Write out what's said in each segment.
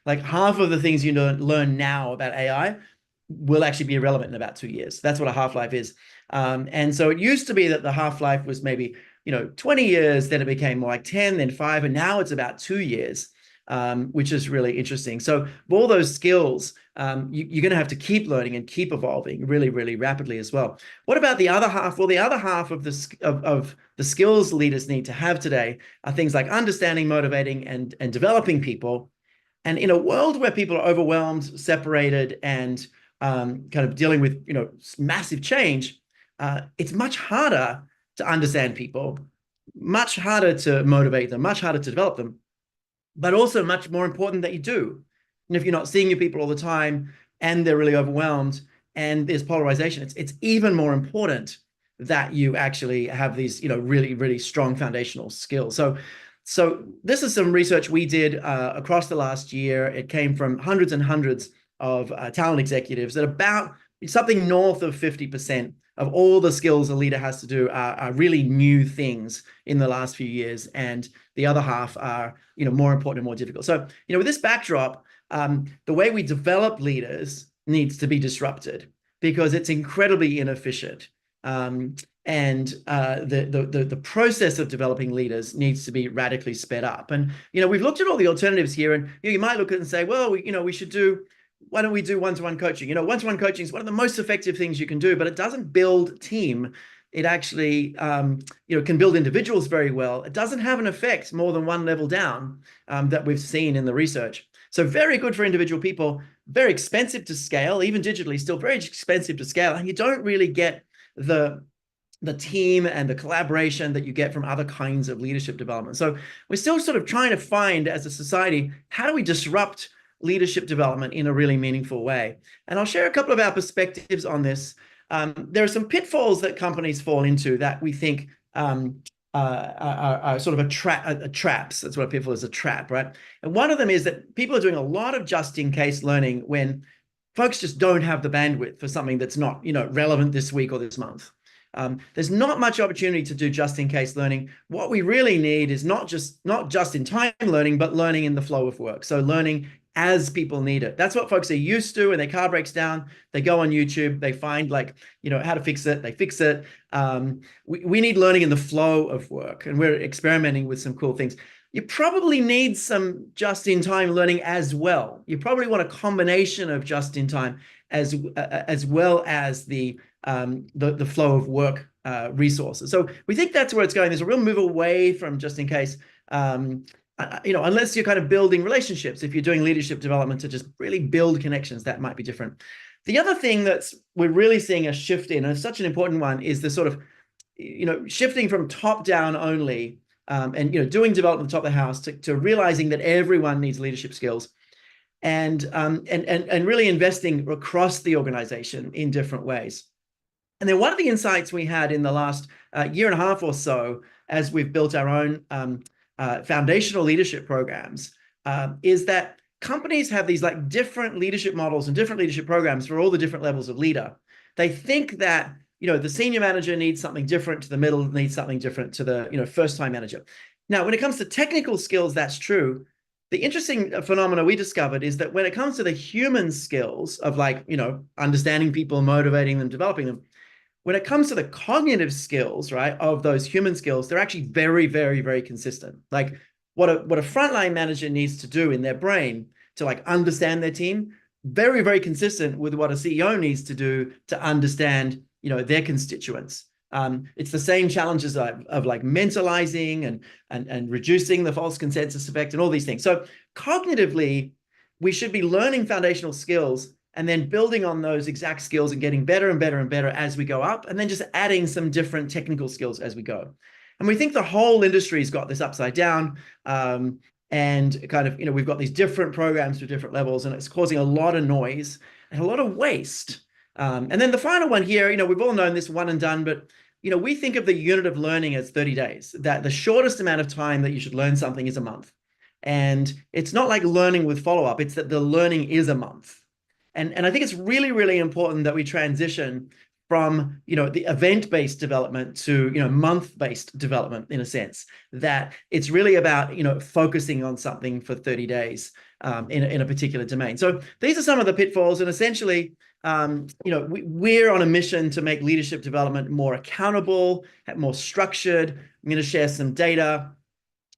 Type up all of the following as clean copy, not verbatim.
Like half of the things you learn now about AI will actually be irrelevant in about 2 years. That's what a half-life is. And so it used to be that the half-life was maybe 20 years, then it became more like 10, then 5, and now it's about 2 years, which is really interesting. So all those skills, you're going to have to keep learning and keep evolving really, really rapidly as well. What about the other half? Well, the other half of the skills leaders need to have today are things like understanding, motivating, and developing people. And in a world where people are overwhelmed, separated, and kind of dealing with massive change, it's much harder to understand people, much harder to motivate them, much harder to develop them, but also much more important that you do. And if you're not seeing your people all the time and they're really overwhelmed and there's polarization, it's even more important that you actually have these really, really strong foundational skills. So this is some research we did across the last year. It came from hundreds and hundreds of talent executives, that about something north of 50% of all the skills a leader has to do are really new things in the last few years, and the other half are more important and more difficult. So with this backdrop, the way we develop leaders needs to be disrupted because it's incredibly inefficient. And the process of developing leaders needs to be radically sped up. And we've looked at all the alternatives here, and you might look at it and say, well, we should do, why don't we do one-to-one coaching? One-to-one coaching is one of the most effective things you can do, but it doesn't build team. It actually can build individuals very well. It doesn't have an effect more than one level down that we've seen in the research. So very good for individual people, very expensive to scale, even digitally, still very expensive to scale. And you don't really get the team and the collaboration that you get from other kinds of leadership development. So we're still sort of trying to find, as a society, how do we disrupt leadership development in a really meaningful way? And I'll share a couple of our perspectives on this. There are some pitfalls that companies fall into that we think are sort of traps. That's what a pitfall is, a trap, right? And one of them is that people are doing a lot of just-in-case learning when folks just don't have the bandwidth for something that's not relevant this week or this month. There's not much opportunity to do just-in-case learning. What we really need is not just-in-time learning, but learning in the flow of work. So learning as people need it. That's what folks are used to. When their car breaks down, they go on YouTube, they find how to fix it, they fix it. We need learning in the flow of work, and we're experimenting with some cool things. You probably need some just-in-time learning as well. You probably want a combination of just-in-time as well as the flow of work resources. So we think that's where it's going. There's a real move away from just-in-case. Unless you're kind of building relationships, if you're doing leadership development to just really build connections, that might be different. The other thing we're really seeing a shift in, and it's such an important one, is the sort of, shifting from top down only, and doing development at the top of the house to realizing that everyone needs leadership skills, and really investing across the organization in different ways. And then one of the insights we had in the last year and a half or so, as we've built our own foundational leadership programs, is that companies have these different leadership models and different leadership programs for all the different levels of leader. They think that the senior manager needs something different, to the middle needs something different, to the first-time manager. Now, when it comes to technical skills, that's true. The interesting phenomena we discovered is that when it comes to the human skills of understanding people, motivating them, developing them, when it comes to the cognitive skills, right, of those human skills, they're actually very, very, very consistent. Like what a frontline manager needs to do in their brain to understand their team, very, very consistent with what a CEO needs to do to understand, their constituents. It's the same challenges of mentalizing and reducing the false consensus effect and all these things. So cognitively, we should be learning foundational skills and then building on those exact skills and getting better and better and better as we go up, and then just adding some different technical skills as we go. And we think the whole industry's got this upside down, and kind of, we've got these different programs for different levels, and it's causing a lot of noise and a lot of waste. And then the final one here, we've all known this one and done, but we think of the unit of learning as 30 days, that the shortest amount of time that you should learn something is a month. And it's not like learning with follow-up, it's that the learning is a month. And I think it's really, really important that we transition from, the event-based development to, month-based development, in a sense, that it's really about, focusing on something for 30 days. in a particular domain. So these are some of the pitfalls, and essentially, we're on a mission to make leadership development more accountable, more structured. I'm going to share some data.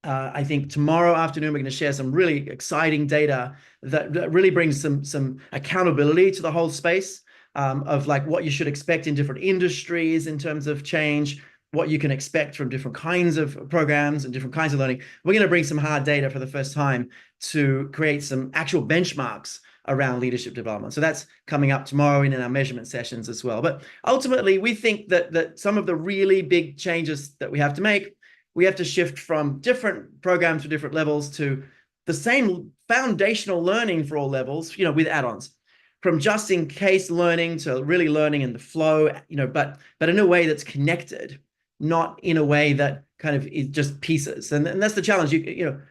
I think tomorrow afternoon, we're going to share some really exciting data that really brings some accountability to the whole space of like what you should expect in different industries in terms of change, what you can expect from different kinds of programs and different kinds of learning. We're going to bring some hard data for the first time to create some actual benchmarks around leadership development. So that's coming up tomorrow in our measurement sessions as well. But ultimately, we think that some of the really big changes that we have to make, we have to shift from different programs for different levels to the same foundational learning for all levels, with add-ons, from just in case learning to really learning in the flow, but in a way that's connected, not in a way that kind of is just pieces. And that's the challenge.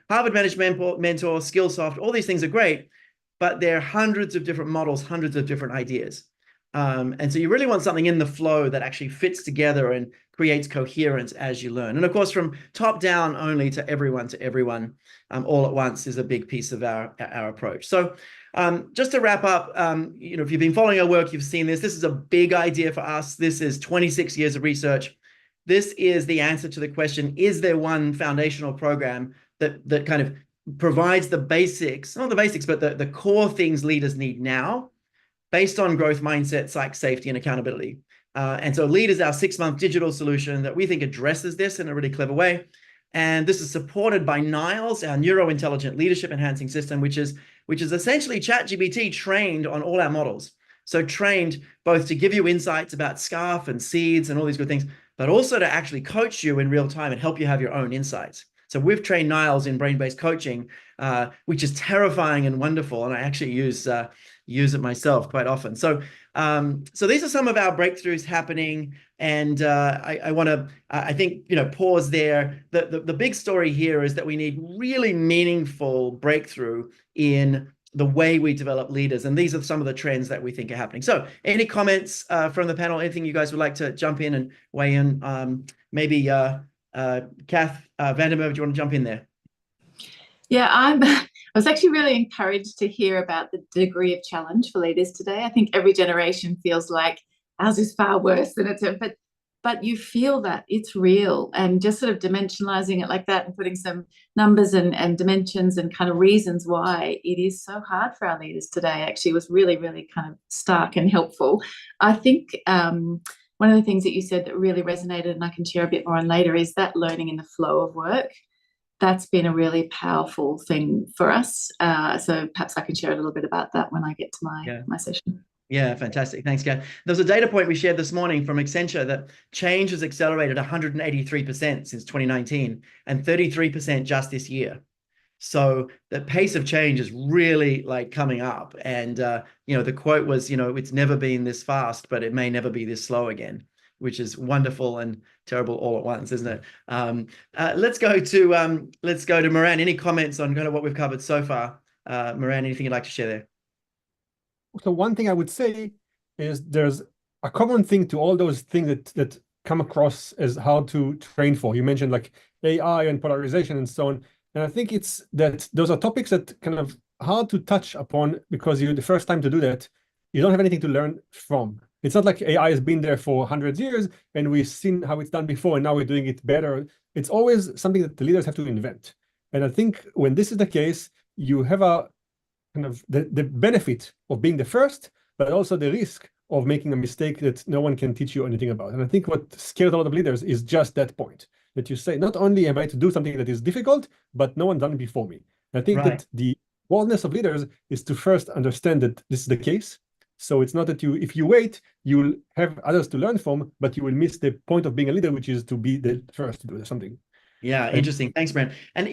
Harvard Management Mentor, Skillsoft, all these things are great, but there are hundreds of different models, hundreds of different ideas. And so you really want something in the flow that actually fits together and creates coherence as you learn. And of course, from top down only to everyone all at once is a big piece of our approach. So just to wrap up, if you've been following our work, you've seen this. This is a big idea for us. This is 26 years of research. This is the answer to the question, is there one foundational program that kind of provides the basics, not the basics, but the core things leaders need now, based on growth mindset, psych safety, and accountability. And so LEAD is our 6-month digital solution that we think addresses this in a really clever way. And this is supported by Niles, our neuro-intelligent leadership enhancing system, which is essentially ChatGPT trained on all our models. So trained both to give you insights about SCARF and SEEDS and all these good things, but also to actually coach you in real time and help you have your own insights. So we've trained Niles in brain-based coaching, which is terrifying and wonderful. And I actually use it myself quite often. So these are some of our breakthroughs happening. And I want to, I think, pause there. The big story here is that we need really meaningful breakthrough in the way we develop leaders. And these are some of the trends that we think are happening. So any comments from the panel, anything you guys would like to jump in and weigh in? Maybe Kath Vandermeer, do you want to jump in there? Yeah, I was actually really encouraged to hear about the degree of challenge for leaders today. I think every generation feels like ours is far worse than it's, but you feel that it's real, and just sort of dimensionalizing it like that and putting some numbers and dimensions and kind of reasons why it is so hard for our leaders today actually was really, really kind of stark and helpful. I think one of the things that you said that really resonated, and I can share a bit more on later, is that learning in the flow of work. That's been a really powerful thing for us. So perhaps I can share a little bit about that when I get to my session. Yeah, fantastic. Thanks, Kath. There's a data point we shared this morning from Accenture that change has accelerated 183% since 2019 and 33% just this year. So the pace of change is really coming up. And, the quote was, it's never been this fast, but it may never be this slow again, which is wonderful and terrible all at once, isn't it? Let's go to Moran. Any comments on kind of what we've covered so far? Moran, anything you'd like to share there? So one thing I would say is there's a common thing to all those things that come across as hard to train for. You mentioned like AI and polarization and so on. And I think it's that those are topics that kind of hard to touch upon because the first time to do that, you don't have anything to learn from. It's not like AI has been there for hundreds of years and we've seen how it's done before and now we're doing it better. It's always something that the leaders have to invent. And I think when this is the case, you have a kind of the benefit of being the first, but also the risk of making a mistake that no one can teach you anything about. And I think what scares a lot of leaders is just that point, that you say, not only am I to do something that is difficult, but no one done it before me. And I think that the boldness of leaders is to first understand that this is the case. So it's not that if you wait, you'll have others to learn from, but you will miss the point of being a leader, which is to be the first to do something. Yeah, interesting. Thanks, Brent. And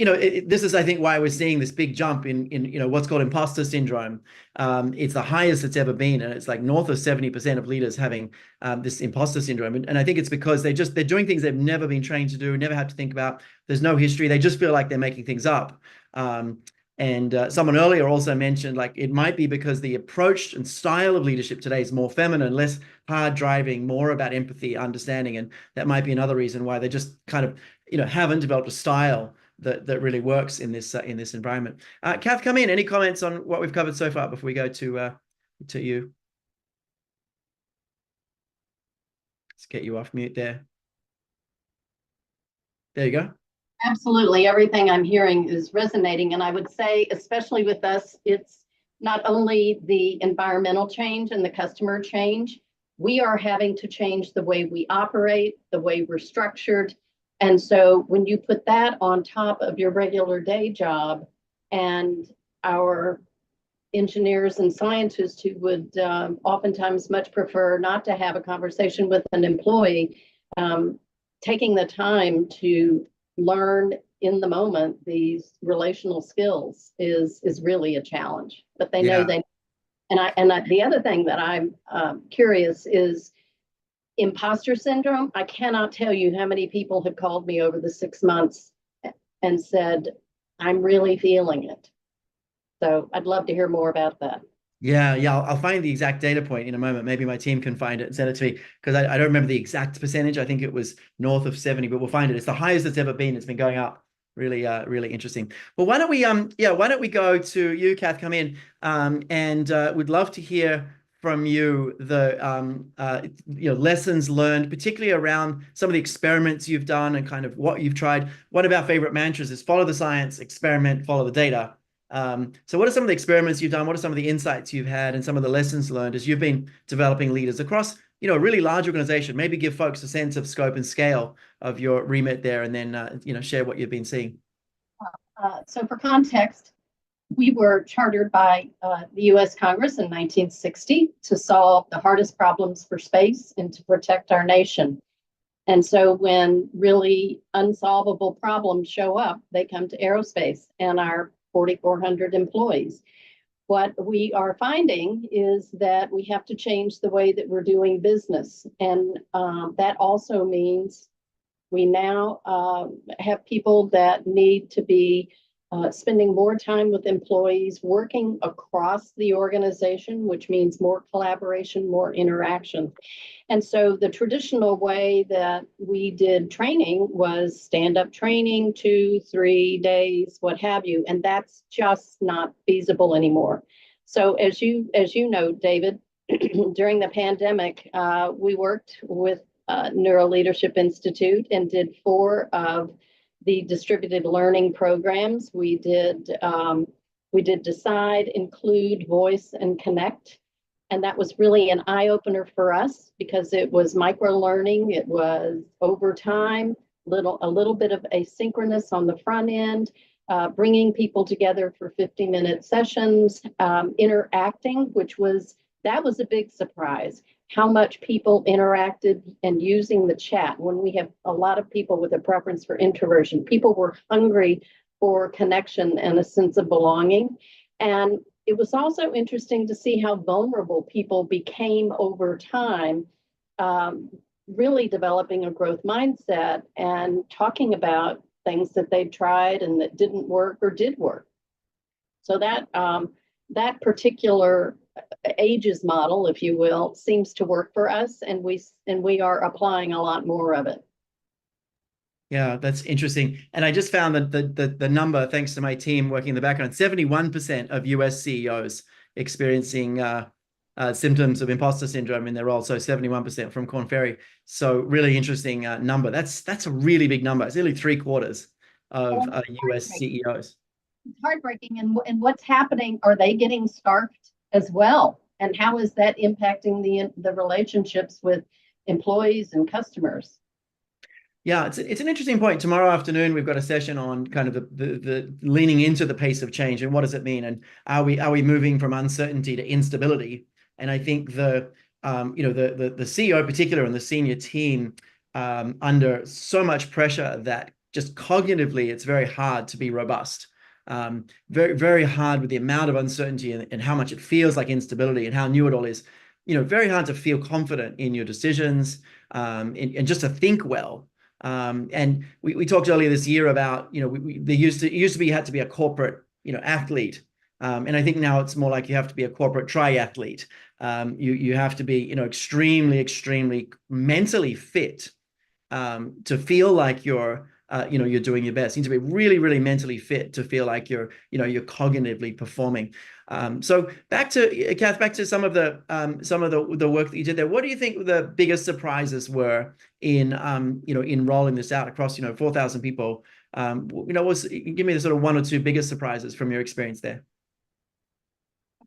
this is, I think, why we're seeing this big jump in what's called imposter syndrome. It's the highest it's ever been, and it's like north of 70% of leaders having this imposter syndrome. And I think it's because they're doing things they've never been trained to do, never had to think about. There's no history. They just feel like they're making things up. And someone earlier also mentioned it might be because the approach and style of leadership today is more feminine, less hard driving, more about empathy, understanding, and that might be another reason why they just kind of haven't developed a style that really works in this environment. Kath, come in. Any comments on what we've covered so far before we go to you? Let's get you off mute there. There you go. Absolutely. Everything I'm hearing is resonating. And I would say, especially with us, it's not only the environmental change and the customer change, we are having to change the way we operate, the way we're structured. And so when you put that on top of your regular day job, and our engineers and scientists who would oftentimes much prefer not to have a conversation with an employee, taking the time to learn in the moment these relational skills is really a challenge. But they know they, the other thing that I'm curious is imposter syndrome. I cannot tell you how many people have called me over the 6 months and said, I'm really feeling it. So I'd love to hear more about that. Yeah, I'll find the exact data point in a moment. Maybe my team can find it and send it to me, because I don't remember the exact percentage. I think it was north of 70, but we'll find it. It's the highest it's ever been. It's been going up. Really, really interesting. Well, why don't we why don't we go to you, Kath, come in, and we'd love to hear from you the lessons learned, particularly around some of the experiments you've done and kind of what you've tried. One of our favorite mantras is follow the science, experiment, follow the data. So what are some of the experiments you've done? What are some of the insights you've had and some of the lessons learned as you've been developing leaders across, a really large organization? Maybe give folks a sense of scope and scale of your remit there, and then, share what you've been seeing. So for context, we were chartered by the U.S. Congress in 1960 to solve the hardest problems for space and to protect our nation. And so when really unsolvable problems show up, they come to aerospace and our 4,400 employees. What we are finding is that we have to change the way that we're doing business. And that also means we now have people that need to be spending more time with employees, working across the organization, which means more collaboration, more interaction. And so the traditional way that we did training was stand-up training, 2-3 days, what have you, and that's just not feasible anymore. So as you know, David, during the pandemic, we worked with Neuro Leadership Institute and did 4 of the distributed learning programs. We did Decide, Include, Voice, and Connect. And that was really an eye-opener for us because it was micro-learning, it was over time, a little bit of asynchronous on the front end, bringing people together for 50-minute sessions, interacting, that was a big surprise, how much people interacted and using the chat. When we have a lot of people with a preference for introversion, people were hungry for connection and a sense of belonging. And it was also interesting to see how vulnerable people became over time, really developing a growth mindset and talking about things that they'd tried and that didn't work or did work. So that particular ages model, if you will, seems to work for us, and we are applying a lot more of it. Yeah, that's interesting. And I just found that the number, thanks to my team working in the background, 71% of US CEOs experiencing symptoms of imposter syndrome in their role. So 71% from Korn Ferry. So really interesting number. That's a really big number. It's nearly 3/4 of US CEOs. It's heartbreaking. And what's happening? Are they getting starved as well? And how is that impacting the relationships with employees and customers? Yeah, it's an interesting point. Tomorrow afternoon, we've got a session on kind of the leaning into the pace of change and what does it mean, and are we moving from uncertainty to instability? And I think the CEO in particular and the senior team under so much pressure that just cognitively it's very hard to be robust. Very, very hard with the amount of uncertainty and how much it feels like instability and how new it all is. Very hard to feel confident in your decisions and just to think well. And we talked earlier this year about, it used to be you had to be a corporate, athlete. And I think now it's more like you have to be a corporate triathlete. You have to be, extremely, extremely mentally fit to feel like you're you're doing your best. You need to be really, really mentally fit to feel like you're cognitively performing. So back to Kath, back to some of the work that you did there. What do you think the biggest surprises were in in rolling this out across 4,000 people? Give me the sort of one or two biggest surprises from your experience there.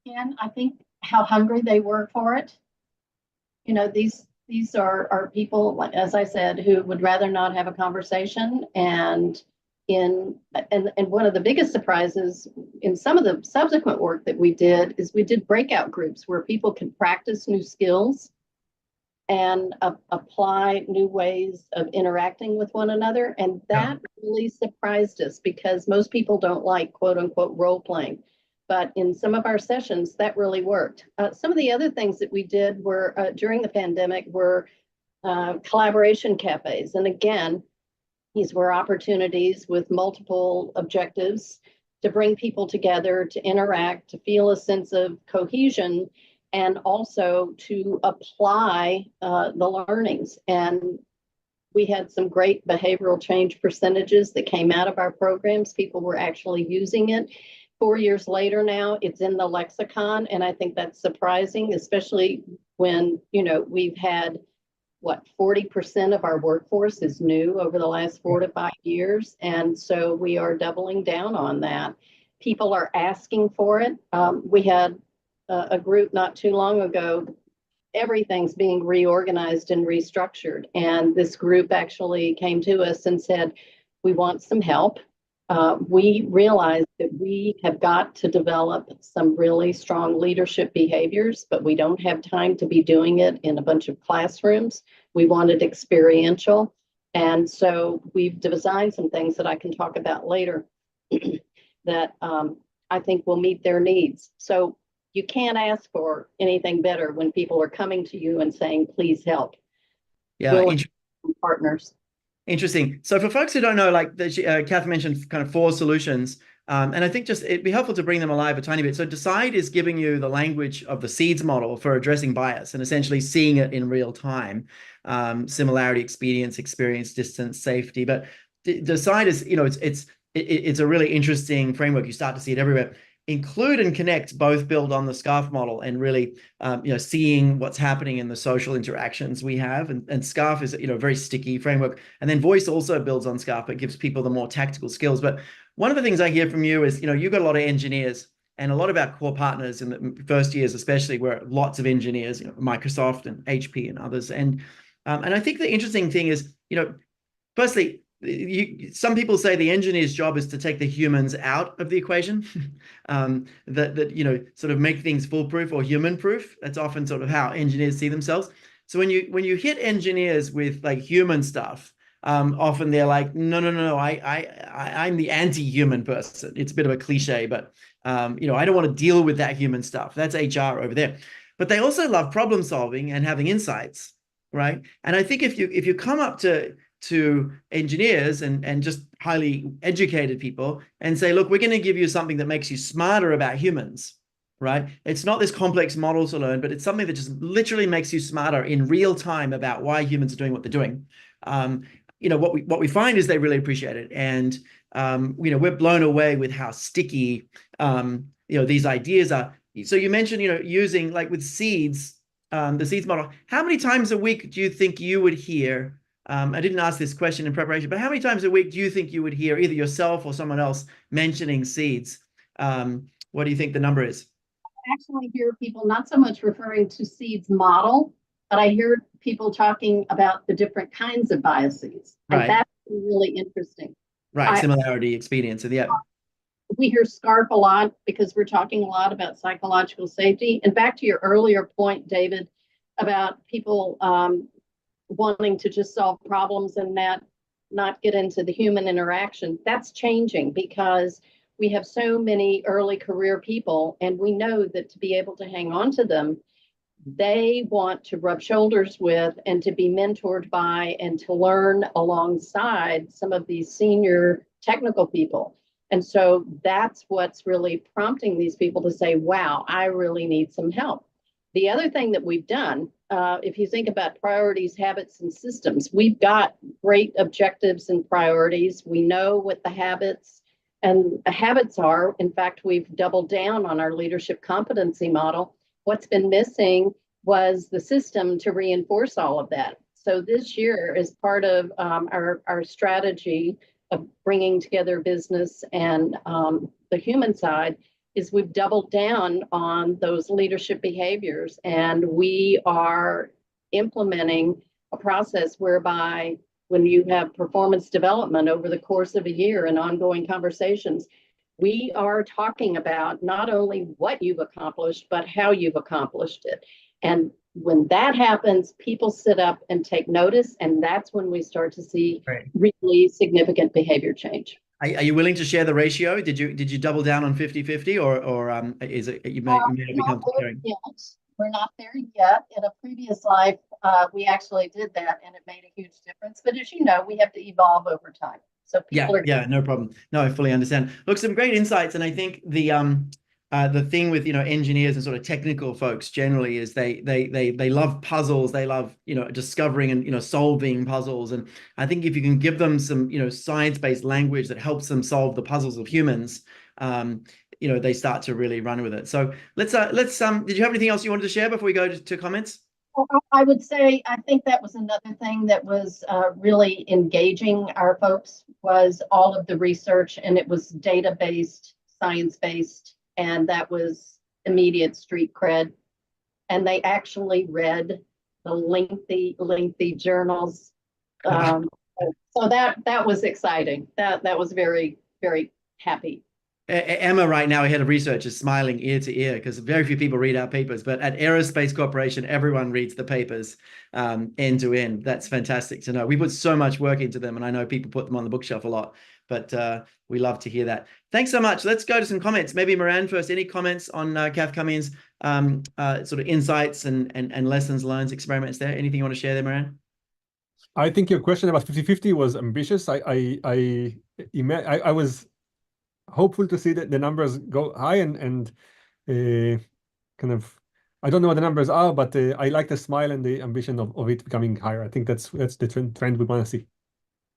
Again, I think how hungry they were for it. These are people, like, as I said, who would rather not have a conversation. And one of the biggest surprises in some of the subsequent work that we did is we did breakout groups where people could practice new skills and apply new ways of interacting with one another. And that really surprised us, because most people don't like quote unquote role playing. But in some of our sessions, that really worked. Some of the other things that we did were during the pandemic were collaboration cafes. And again, these were opportunities with multiple objectives to bring people together, to interact, to feel a sense of cohesion, and also to apply the learnings. And we had some great behavioral change percentages that came out of our programs. People were actually using it. 4 years later now, it's in the lexicon, and I think that's surprising, especially when, we've had, 40% of our workforce is new over the last 4 to 5 years, and so we are doubling down on that. People are asking for it. We had a group not too long ago. Everything's being reorganized and restructured, and this group actually came to us and said, we want some help. We realized that we have got to develop some really strong leadership behaviors, but we don't have time to be doing it in a bunch of classrooms. We wanted experiential. And so we've designed some things that I can talk about later that I think will meet their needs. So you can't ask for anything better when people are coming to you and saying, please help. Yeah, partners. Interesting. So for folks who don't know, like Kath mentioned kind of 4 solutions, and I think just it'd be helpful to bring them alive a tiny bit. So Decide is giving you the language of the SEEDS model for addressing bias and essentially seeing it in real time. Similarity, expedience, experience, distance, safety. But Decide is, it's a really interesting framework. You start to see it everywhere. Include and Connect both build on the SCARF model and really, seeing what's happening in the social interactions we have. And SCARF is, a very sticky framework. And then Voice also builds on SCARF, but gives people the more tactical skills. But one of the things I hear from you is, you've got a lot of engineers, and a lot of our core partners in the first years, especially, were lots of engineers, Microsoft and HP and others. And I think the interesting thing is, firstly, some people say the engineer's job is to take the humans out of the equation, that sort of make things foolproof or human proof. That's often sort of how engineers see themselves. So when you hit engineers with like human stuff, often they're like, no, I'm the anti-human person. It's a bit of a cliche, but I don't want to deal with that human stuff. That's HR over there. But they also love problem solving and having insights, right? And I think if you come up to engineers and just highly educated people and say, look, we're going to give you something that makes you smarter about humans, right? It's not this complex model to learn, but it's something that just literally makes you smarter in real time about why humans are doing what they're doing. What we find is they really appreciate it. And, we're blown away with how sticky, these ideas are. So you mentioned, using, like, with SEEDS, the SEEDS model. How many times a week do you think you would hear? I didn't ask this question in preparation, but how many times a week do you think you would hear either yourself or someone else mentioning SEEDS? What do you think the number is? I actually hear people not so much referring to SEEDS model, but I hear people talking about the different kinds of biases. And Right. that's really interesting. Right, similarity, expedience, and yeah. We hear SCARF a lot because we're talking a lot about psychological safety. And back to your earlier point, David, about people wanting to just solve problems and not get into the human interaction. That's changing because we have so many early career people, and we know that to be able to hang on to them, they want to rub shoulders with and to be mentored by and to learn alongside some of these senior technical people. And so that's what's really prompting these people to say, wow, I really need some help. The other thing that we've done, if you think about priorities, habits, and systems, we've got great objectives and priorities. We know what the habits are. In fact, we've doubled down on our leadership competency model. What's been missing was the system to reinforce all of that. So this year, as part of our strategy of bringing together business and the human side, is we've doubled down on those leadership behaviors, and we are implementing a process whereby when you have performance development over the course of a year and ongoing conversations, we are talking about not only what you've accomplished, but how you've accomplished it. And when that happens, people sit up and take notice, and that's when we start to see really significant behavior change. Are you willing to share the ratio? Did you double down on 50-50 or is it you may be comfortable sharing? We're not there yet. In a previous life, we actually did that, and it made a huge difference. But as you know, we have to evolve over time. So people yeah, no problem. No, I fully understand. Look, some great insights, and I think the thing with engineers and sort of technical folks generally is they love puzzles. They love discovering and solving puzzles. And I think if you can give them some science-based language that helps them solve the puzzles of humans, they start to really run with it. So let's did you have anything else you wanted to share before we go to comments? I would say I think that was another thing that was really engaging our folks was all of the research, and it was data-based, science-based, and that was immediate street cred. And they actually read the lengthy journals. So that was exciting. That was very, very happy. Emma right now, head of research, is smiling ear to ear because very few people read our papers, but at Aerospace Corporation, everyone reads the papers end to end. That's fantastic to know. We put so much work into them, and I know people put them on the bookshelf a lot, but we love to hear that. Thanks so much. Let's go to some comments. Maybe Moran first. Any comments on Kath Cummings' sort of insights and lessons learned experiments there? Anything you want to share there, Moran? I think your question about 50-50 was ambitious. I was hopeful to see that the numbers go high and kind of, I don't know what the numbers are, but I like the smile and the ambition of it becoming higher. I think that's the trend we want to see.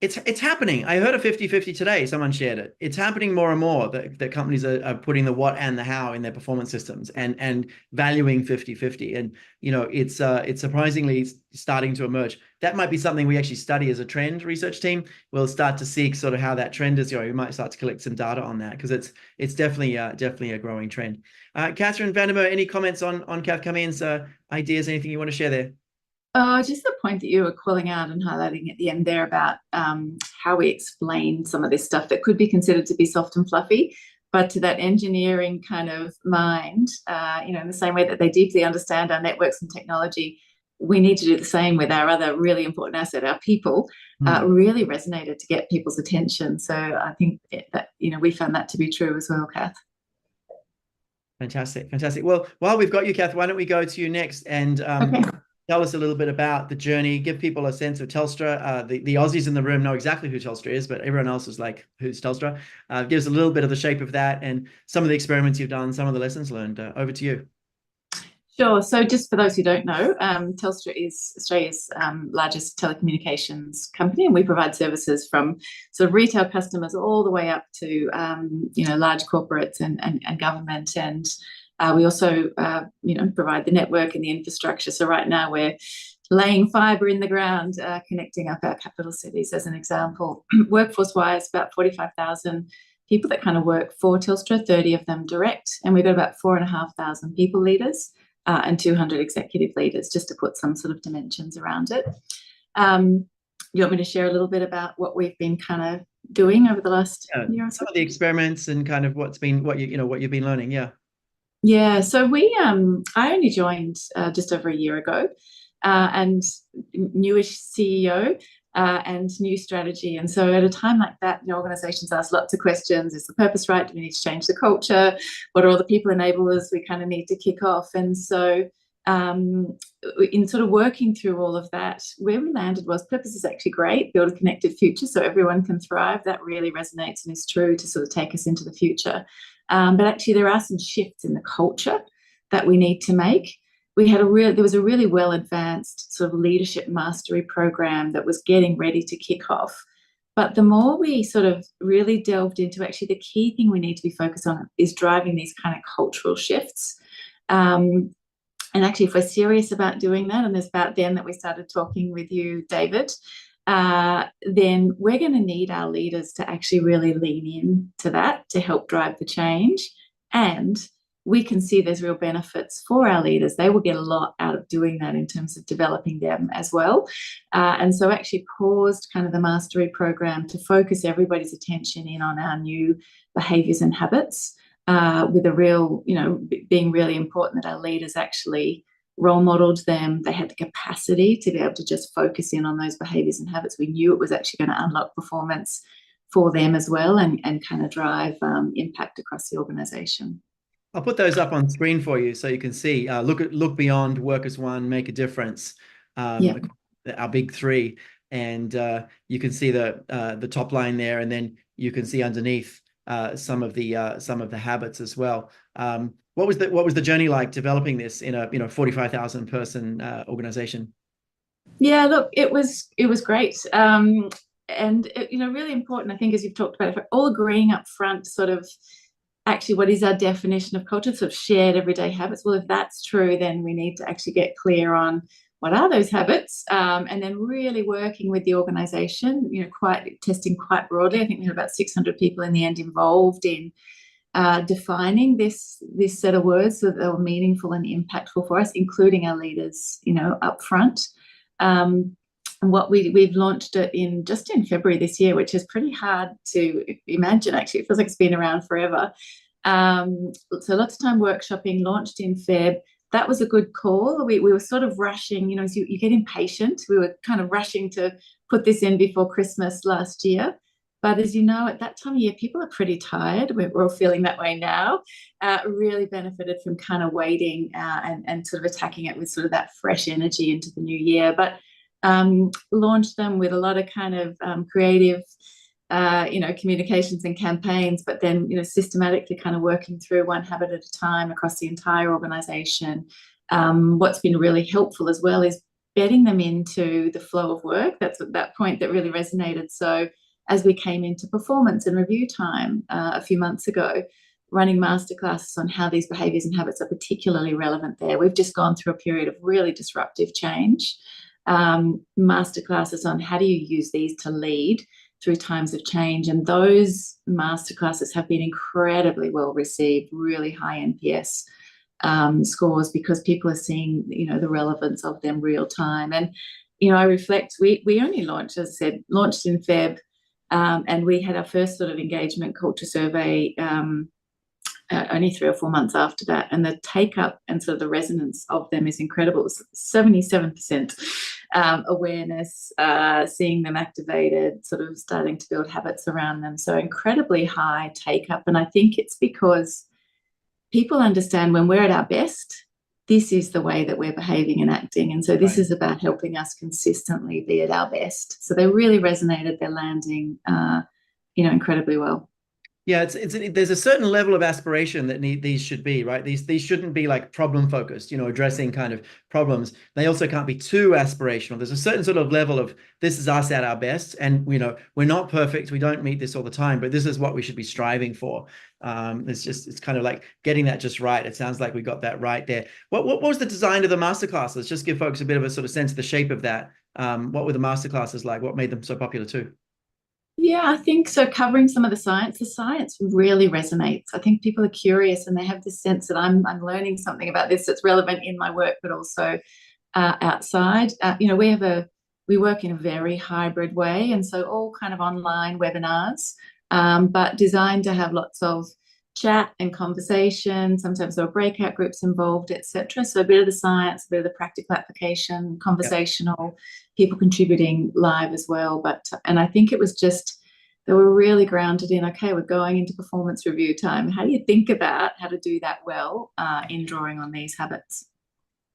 It's happening. I heard a 50-50 today. Someone shared it. It's happening more and more that companies are putting the what and the how in their performance systems and valuing 50-50. And, it's surprisingly starting to emerge. That might be something we actually study as a trend research team. We'll start to seek sort of how that trend is going. We might start to collect some data on that because it's definitely a growing trend. Catherine Vandermeer, any comments on Kath Cummings' ideas? Anything you want to share there? Just the point that you were calling out and highlighting at the end there about how we explain some of this stuff that could be considered to be soft and fluffy, but to that engineering kind of mind, in the same way that they deeply understand our networks and technology, we need to do the same with our other really important asset, our people. Really resonated to get people's attention. So I think that, we found that to be true as well, Kath. Fantastic. Well, while we've got you, Kath, why don't we go to you next and tell us a little bit about the journey, give people a sense of Telstra. The Aussies in the room know exactly who Telstra is, but everyone else is like, who's Telstra? Give us a little bit of the shape of that and some of the experiments you've done, some of the lessons learned. Over to you. Sure. So just for those who don't know, Telstra is Australia's largest telecommunications company, and we provide services from sort of retail customers all the way up to, large corporates and government. And we also, provide the network and the infrastructure. So right now we're laying fibre in the ground, connecting up our capital cities as an example. Workforce-wise, about 45,000 people that kind of work for Telstra, 30 of them direct, and we've got about 4,500 people leaders and 200 executive leaders, just to put some sort of dimensions around it. You want me to share a little bit about what we've been kind of doing over the last year or so? Some of the experiments and kind of what you've been learning, yeah. Yeah, so I only joined just over a year ago, and newish CEO and new strategy. And so at a time like that, organizations ask lots of questions. Is the purpose right? Do we need to change the culture? What are all the people enablers we kind of need to kick off? And so in sort of working through all of that, where we landed was purpose is actually great, build a connected future so everyone can thrive. That really resonates and is true to sort of take us into the future. But actually there are some shifts in the culture that we need to make. there was a really well advanced sort of leadership mastery program that was getting ready to kick off. But the more we sort of really delved into, actually the key thing we need to be focused on is driving these kind of cultural shifts. And actually, if we're serious about doing that, and it's about then that we started talking with you, David, then we're going to need our leaders to actually really lean in to that to help drive the change. And we can see there's real benefits for our leaders. They will get a lot out of doing that in terms of developing them as well. And so actually paused kind of the mastery program to focus everybody's attention in on our new behaviours and habits, with a real, being really important that our leaders actually role modeled them. They had the capacity to be able to just focus in on those behaviours and habits. We knew it was actually going to unlock performance for them as well, and kind of drive impact across the organisation. I'll put those up on screen for you so you can see. Look beyond, work as one, make a difference. Our big three, and you can see the top line there, and then you can see underneath some of the habits as well. What was the journey like developing this in a 45,000 person organization? Yeah, look, it was great. And really important, I think, as you've talked about, all agreeing up front, sort of actually what is our definition of culture, sort of shared everyday habits. Well, if that's true, then we need to actually get clear on what are those habits, and then really working with the organisation, testing quite broadly. I think we had about 600 people in the end involved in defining this set of words so that they were meaningful and impactful for us, including our leaders, up front. And what we've launched it just in February this year, which is pretty hard to imagine. Actually, it feels like it's been around forever. So lots of time workshopping, launched in Feb. That was a good call. We were sort of rushing, you get impatient. We were kind of rushing to put this in before Christmas last year. But as you know, at that time of year, people are pretty tired. We're all feeling that way now. Really benefited from kind of waiting and sort of attacking it with sort of that fresh energy into the new year. But launched them with a lot of kind of creative, communications and campaigns, but then, systematically kind of working through one habit at a time across the entire organisation. What's been really helpful as well is bedding them into the flow of work. That's that point that really resonated. So as we came into performance and review time a few months ago, running masterclasses on how these behaviours and habits are particularly relevant there. We've just gone through a period of really disruptive change. Masterclasses on how do you use these to lead through times of change, and those masterclasses have been incredibly well received, really high NPS scores, because people are seeing the relevance of them real time. And I reflect, we only launched, as I said, launched in Feb, and we had our first sort of engagement culture survey only 3 or 4 months after that, and the take up and sort of the resonance of them is incredible. It was 77% awareness, seeing them activated, sort of starting to build habits around them. So incredibly high take up, and I think it's because people understand when we're at our best, this is the way that we're behaving and acting, and so this is about helping us consistently be at our best. So they really resonated. They're landing, incredibly well. Yeah, there's a certain level of aspiration that these should be, right? These shouldn't be like problem focused, addressing kind of problems. They also can't be too aspirational. There's a certain sort of level of this is us at our best, and we're not perfect. We don't meet this all the time, but this is what we should be striving for. It's kind of like getting that just right. It sounds like we got that right there. What was the design of the masterclasses? Just give folks a bit of a sort of sense of the shape of that. What were the masterclasses like? What made them so popular too? Yeah, I think so. Covering some of the science really resonates. I think people are curious and they have this sense that I'm learning something about this that's relevant in my work, but also outside. We work in a very hybrid way, and so all kind of online webinars, but designed to have lots of chat and conversation. Sometimes there are breakout groups involved, etc. So a bit of the science, a bit of the practical application, conversational, people contributing live as well. And I think it was just, they were really grounded in, okay, we're going into performance review time. How do you think about how to do that well in drawing on these habits?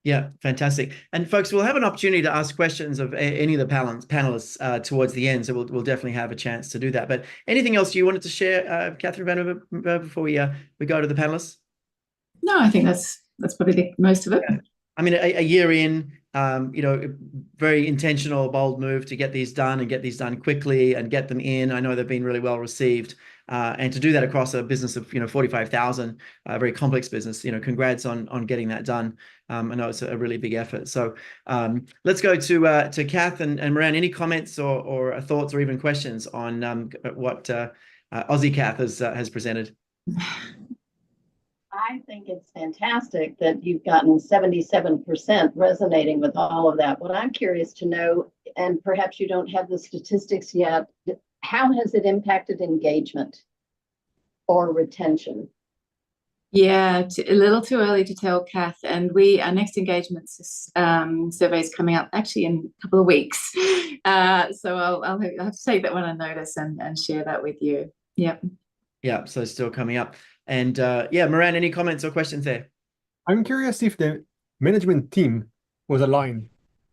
Yeah, fantastic. And folks, we'll have an opportunity to ask questions of any of the panelists towards the end, so we'll definitely have a chance to do that. But anything else you wanted to share, Catherine Vanderveer, before we go to the panelists? No, I think that's probably most of it. Yeah. I mean, a year in, very intentional, bold move to get these done and get these done quickly and get them in. I know they've been really well received. And to do that across a business of 45,000, a very complex business, congrats on getting that done. I know it's a really big effort. So let's go to Kath and Moran. Any comments or thoughts or even questions on what Aussie Kath has presented? I think it's fantastic that you've gotten 77% resonating with all of that. What I'm curious to know, and perhaps you don't have the statistics yet, how has it impacted engagement or retention? Yeah, a little too early to tell, Kath. And our next engagement survey is coming up actually in a couple of weeks. So I'll have to take that one on notice and share that with you. Yep. Yeah, so still coming up. And Moran, any comments or questions there? I'm curious if the management team was aligned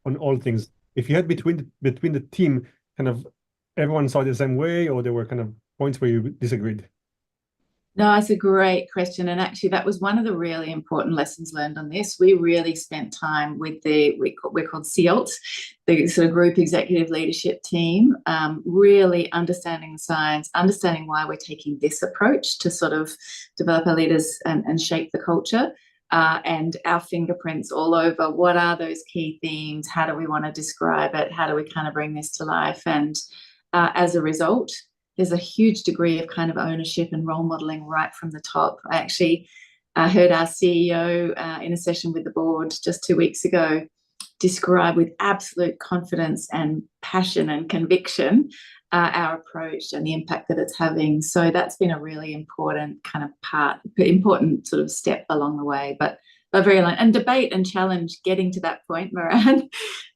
on all things. If you had between the team, kind of everyone saw it the same way, or there were kind of points where you disagreed. No, it's a great question. And actually, that was one of the really important lessons learned on this. We really spent time with we're called CEOLT, the sort of group executive leadership team, really understanding the science, understanding why we're taking this approach to sort of develop our leaders and shape the culture, and our fingerprints all over what are those key themes, how do we want to describe it, how do we kind of bring this to life. And as a result, there's a huge degree of kind of ownership and role modeling right from the top. I actually heard our CEO in a session with the board just 2 weeks ago describe with absolute confidence and passion and conviction our approach and the impact that it's having. So that's been a really important kind of important sort of step along the way, but very aligned. And debate and challenge getting to that point, Moran.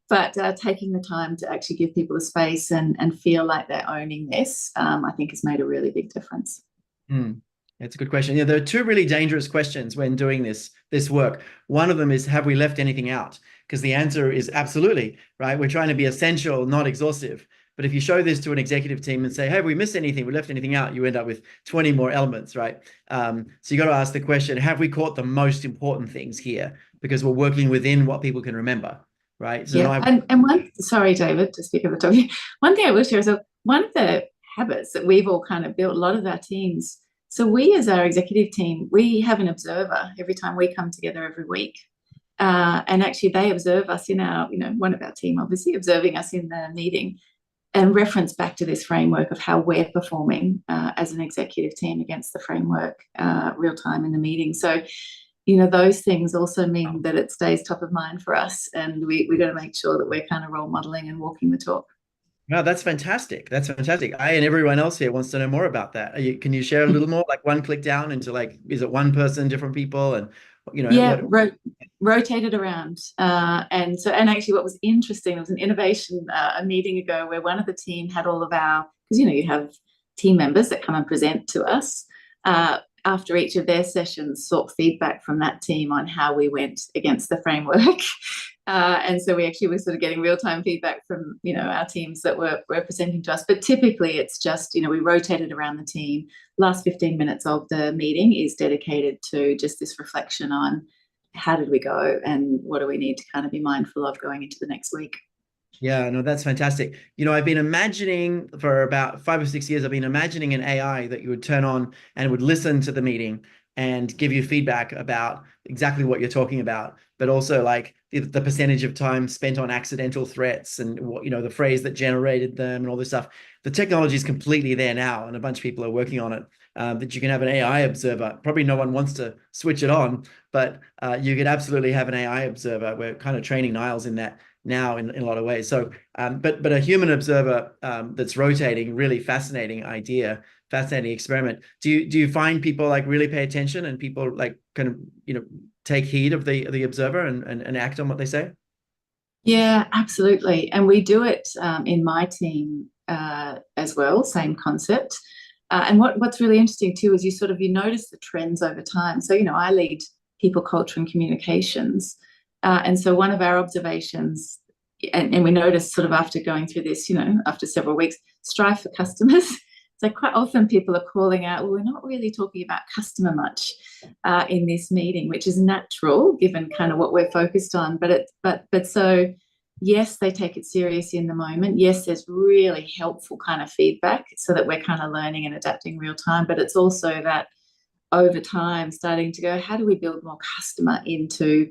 But taking the time to actually give people a space and feel like they're owning this, I think has made a really big difference. That's a good question. Yeah, there are two really dangerous questions when doing this work. One of them is, have we left anything out? Because the answer is absolutely, right? We're trying to be essential, not exhaustive. But if you show this to an executive team and say, hey, have we missed anything? We left anything out? You end up with 20 more elements, right? So you got to ask the question, have we caught the most important things here? Because we're working within what people can remember. Right. So yeah. Sorry, David, to speak over the top of you. One thing I will share is one of the habits that we've all kind of built, a lot of our teams. So we, as our executive team, we have an observer every time we come together every week. And actually they observe us in our, one of our team, obviously observing us in the meeting and reference back to this framework of how we're performing as an executive team against the framework real time in the meeting. So those things also mean that it stays top of mind for us, and we got to make sure that we're kind of role modeling and walking the talk. No, that's fantastic. That's fantastic. I and everyone else here wants to know more about that. Can you share a little more, like one click down into is it one person, different people, and rotated around. And actually what was interesting, there was an innovation a meeting ago where one of the team had all of our, because you have team members that come and present to us. After each of their sessions, sought feedback from that team on how we went against the framework. And so we actually were sort of getting real-time feedback from, our teams that were presenting to us. But typically it's just, we rotated around the team. Last 15 minutes of the meeting is dedicated to just this reflection on how did we go and what do we need to kind of be mindful of going into the next week. Yeah, no, that's fantastic. I've been imagining for about 5 or 6 years, I've been imagining an AI that you would turn on and would listen to the meeting and give you feedback about exactly what you're talking about, but also like the percentage of time spent on accidental threats and what, the phrase that generated them and all this stuff. The technology is completely there now, and a bunch of people are working on it, that you can have an AI observer. Probably no one wants to switch it on, but you could absolutely have an AI observer. We're kind of training Niles in that now in a lot of ways. So, but a human observer that's rotating, really fascinating idea, fascinating experiment. Do you find people like really pay attention and people like kind of, take heed of the observer and act on what they say? Yeah, absolutely. And we do it in my team as well, same concept. And what's really interesting too is you notice the trends over time. So, I lead people, culture and communications. And so one of our observations, and we noticed sort of after going through this, after several weeks, strive for customers. So quite often people are calling out, well, we're not really talking about customer much in this meeting, which is natural given kind of what we're focused on. But so yes, they take it seriously in the moment. Yes, there's really helpful kind of feedback so that we're kind of learning and adapting real time. But it's also that over time starting to go, how do we build more customer into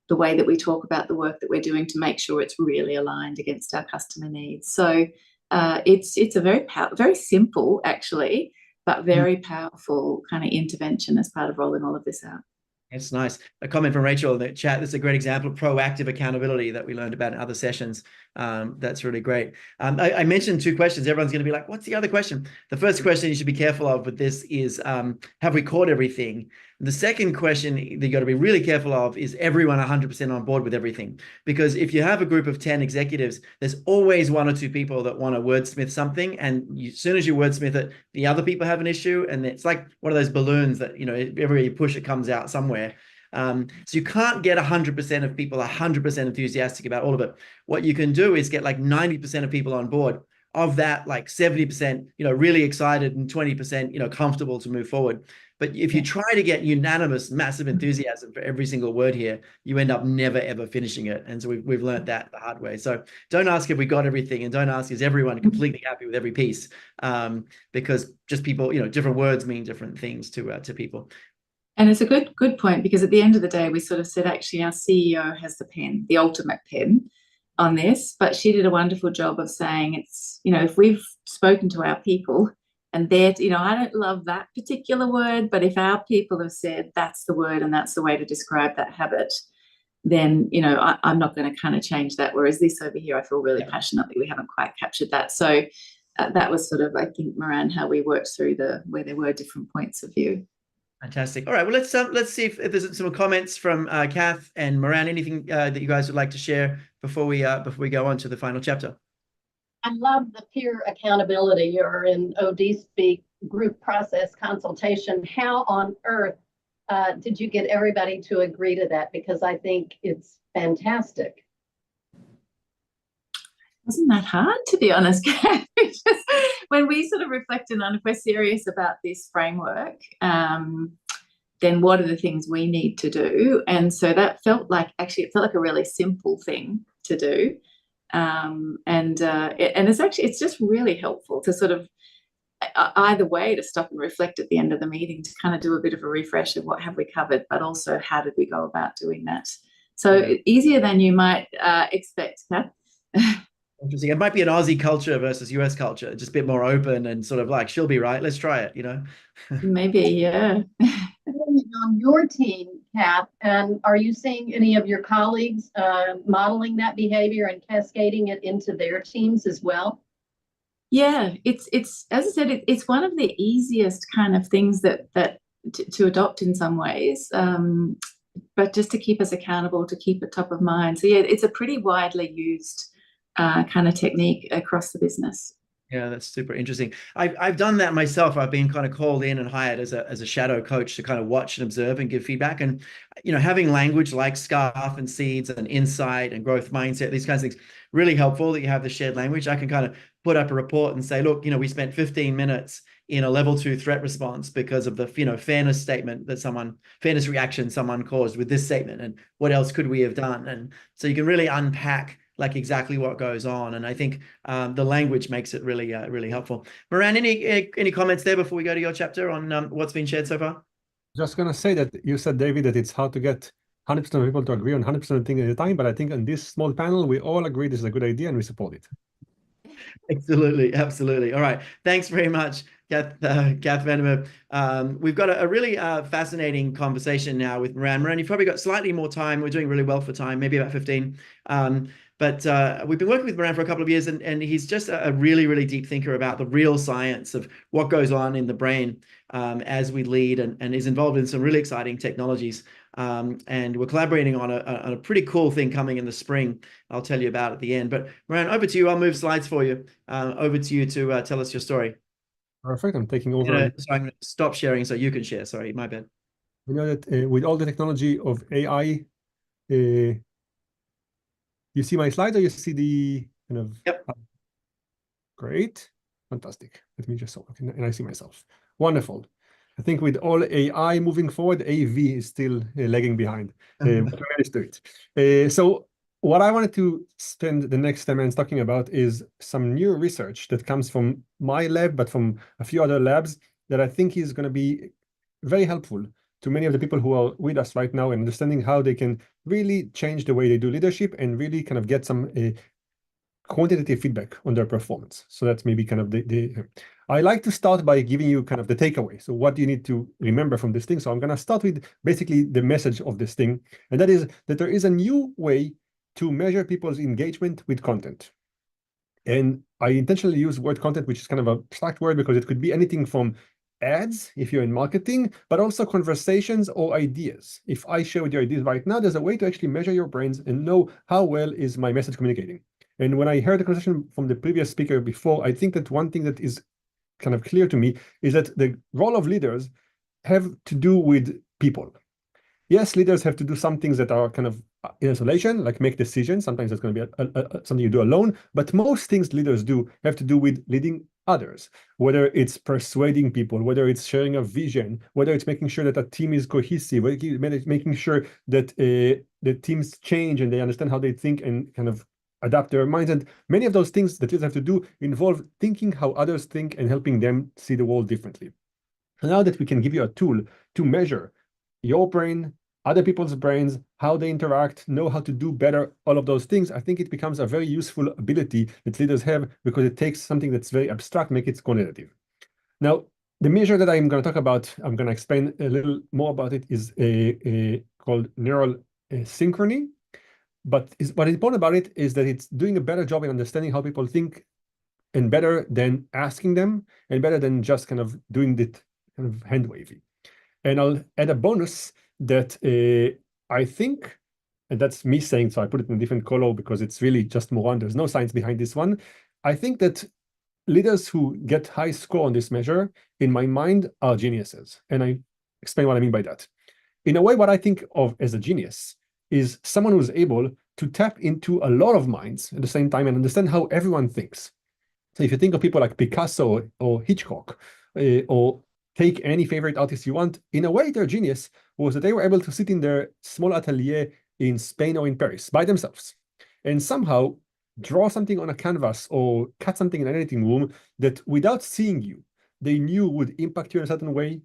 the way that we talk about the work that we're doing to make sure it's really aligned against our customer needs? So it's a very simple actually, but very powerful kind of intervention as part of rolling all of this out. It's nice. A comment from Rachel in the chat. This is a great example of proactive accountability that we learned about in other sessions. That's really great. I mentioned 2 questions. Everyone's going to be like, what's the other question? The first question you should be careful of with this is, have we caught everything? The second question that you got to be really careful of is everyone 100% on board with everything. Because if you have a group of 10 executives, there's always 1 or 2 people that want to wordsmith something. And as soon as you wordsmith it, the other people have an issue. And it's like one of those balloons that, you know, everywhere you push, it comes out somewhere. So you can't get 100% of people 100% enthusiastic about all of it. What you can do is get like 90% of people on board. Of that, like 70%, you know, really excited, and 20%, you know, comfortable to move forward. But if you try to get unanimous, massive enthusiasm for every single word here, you end up never, ever finishing it. And so we've learned that the hard way. So don't ask if we got everything, and don't ask, is everyone completely happy with every piece? Because just people, you know, different words mean different things to people. And it's a good point, because at the end of the day, we sort of said, actually, our CEO has the pen, the ultimate pen on this, but she did a wonderful job of saying, it's, you know, if we've spoken to our people and they're, you know, I don't love that particular word, but if our people have said that's the word and that's the way to describe that habit, then, you know, I'm not going to kind of change that. Whereas this over here, I feel really passionately we haven't quite captured that. So that was sort of, I think, Moran, how we worked through where there were different points of view. Fantastic. All right. Well, let's see if there's some comments from Kath and Moran. Anything that you guys would like to share before we go on to the final chapter? I love the peer accountability, or in OD speak, group process consultation. How on earth did you get everybody to agree to that? Because I think it's fantastic. Wasn't that hard, to be honest? When we sort of reflected on if we're serious about this framework, then what are the things we need to do? And so that felt like, actually, it felt like a really simple thing to do. And it's just really helpful to sort of either way to stop and reflect at the end of the meeting, to kind of do a bit of a refresh of what have we covered, but also how did we go about doing that? So easier than you might expect, Kath. Interesting. It might be an Aussie culture versus US culture, just a bit more open and sort of like, she'll be right, let's try it, you know? Maybe, yeah. On your team, Kath, and are you seeing any of your colleagues modeling that behavior and cascading it into their teams as well? Yeah, it's as I said, it's one of the easiest kind of things that to adopt in some ways, but just to keep us accountable, to keep it top of mind. So yeah, it's a pretty widely used kind of technique across the business. Yeah, that's super interesting. I've done that myself. I've been kind of called in and hired as a shadow coach to kind of watch and observe and give feedback. And, you know, having language like SCARF and SEEDS and insight and growth mindset, these kinds of things, really helpful that you have the shared language. I can kind of put up a report and say, look, you know, we spent 15 minutes in a level 2 threat response because of the, you know, fairness statement that fairness reaction someone caused with this statement, and what else could we have done? And so you can really unpack like exactly what goes on. And I think the language makes it really, really helpful. Moran, any comments there before we go to your chapter on what's been shared so far? Just going to say that you said, David, that it's hard to get 100% of people to agree on 100% of things at a time. But I think on this small panel, we all agree this is a good idea and we support it. Absolutely. Absolutely. All right. Thanks very much, Kath Vandermeer. We've got a really fascinating conversation now with Moran. Moran, you've probably got slightly more time. We're doing really well for time, maybe about 15. But we've been working with Moran for a couple of years, and he's just a really, really deep thinker about the real science of what goes on in the brain as we lead, and is involved in some really exciting technologies. And we're collaborating on a pretty cool thing coming in the spring. I'll tell you about at the end. But Moran, over to you. I'll move slides for you. Over to you to tell us your story. Perfect. I'm taking over. So I'm going to stop sharing so you can share. Sorry, my bad. We know that with all the technology of AI, you see my slide, or you see the kind of... Yep. Great. Fantastic. Let me just, okay, and I see myself. Wonderful. I think with all AI moving forward, AV is still lagging behind. But we managed to do it. So what I wanted to spend the next 10 minutes talking about is some new research that comes from my lab, but from a few other labs that I think is going to be very helpful to many of the people who are with us right now in understanding how they can really change the way they do leadership and really kind of get some quantitative feedback on their performance. So that's maybe kind of I like to start by giving you kind of the takeaway. So what do you need to remember from this thing? So I'm going to start with basically the message of this thing. And that is that there is a new way to measure people's engagement with content. And I intentionally use word content, which is kind of an abstract word because it could be anything from ads, if you're in marketing, but also conversations or ideas. If I share with you ideas right now, there's a way to actually measure your brains and know how well is my message communicating. And when I heard the conversation from the previous speaker before, I think that one thing that is kind of clear to me is that the role of leaders have to do with people. Yes, leaders have to do some things that are kind of in isolation, like make decisions. Sometimes that's going to be something you do alone. But most things leaders do have to do with leading others, whether it's persuading people, whether it's sharing a vision, whether it's making sure that a team is cohesive, making sure that the teams change and they understand how they think and kind of adapt their minds. And many of those things that leaders have to do involve thinking how others think and helping them see the world differently. So now that we can give you a tool to measure your brain, other people's brains, how they interact, know how to do better, all of those things, I think it becomes a very useful ability that leaders have because it takes something that's very abstract, make it quantitative. Now, the measure that I'm going to talk about, I'm going to explain a little more about it, is called neural synchrony. But what's important about it is that it's doing a better job in understanding how people think, and better than asking them, and better than just kind of doing it kind of hand wavy. And I'll add a bonus that I think, and that's me saying, so I put it in a different color because it's really just Moran. There's no science behind this one. I think that leaders who get high score on this measure, in my mind, are geniuses. And I explain what I mean by that. In a way, what I think of as a genius is someone who's able to tap into a lot of minds at the same time and understand how everyone thinks. So if you think of people like Picasso or Hitchcock, or take any favorite artist you want, in a way their genius was that they were able to sit in their small atelier in Spain or in Paris by themselves and somehow draw something on a canvas or cut something in an editing room that without seeing you, they knew would impact you in a certain way.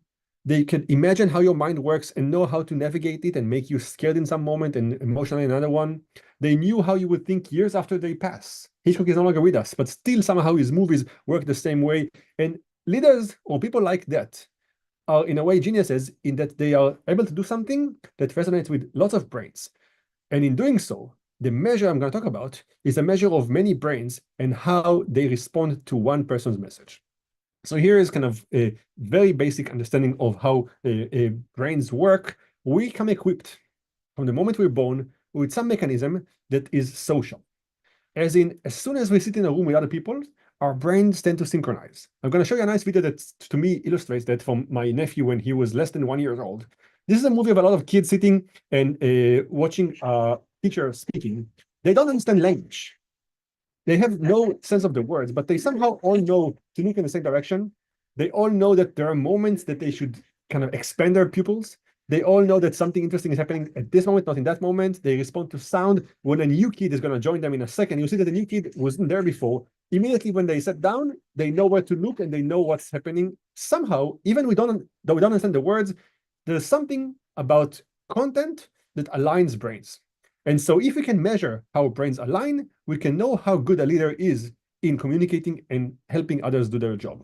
They could imagine how your mind works and know how to navigate it and make you scared in some moment and emotional in another one. They knew how you would think years after they pass. Hitchcock is no longer with us, but still somehow his movies work the same way. And leaders or people like that are in a way geniuses in that they are able to do something that resonates with lots of brains. And in doing so, the measure I'm going to talk about is a measure of many brains and how they respond to one person's message. So here is kind of a very basic understanding of how brains work. We come equipped from the moment we're born with some mechanism that is social. As in, as soon as we sit in a room with other people, our brains tend to synchronize. I'm going to show you a nice video that, to me, illustrates that from my nephew when he was less than 1 year old. This is a movie of a lot of kids sitting and watching a teacher speaking. They don't understand language. They have no sense of the words, but they somehow all know to look in the same direction. They all know that there are moments that they should kind of expand their pupils. They all know that something interesting is happening at this moment, not in that moment. They respond to sound. When a new kid is going to join them in a second, you see that the new kid wasn't there before. Immediately when they sit down, they know where to look and they know what's happening. Somehow, even though we don't understand the words, there's something about content that aligns brains. And so if we can measure how brains align, we can know how good a leader is in communicating and helping others do their job.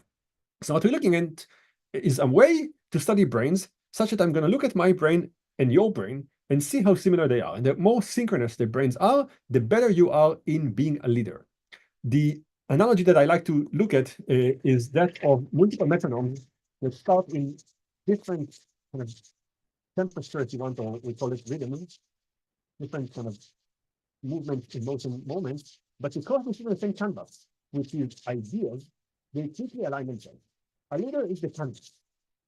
So what we're looking at is a way to study brains such that I'm going to look at my brain and your brain and see how similar they are. And the more synchronous the brains are, the better you are in being a leader. The analogy that I like to look at is that of multiple metronomes that start in different kind of temperatures, you want, or we call it rhythms, different kind of movement, emotion moments, but because we see the same canvas, which is ideas, they quickly align themselves. A leader is the canvas.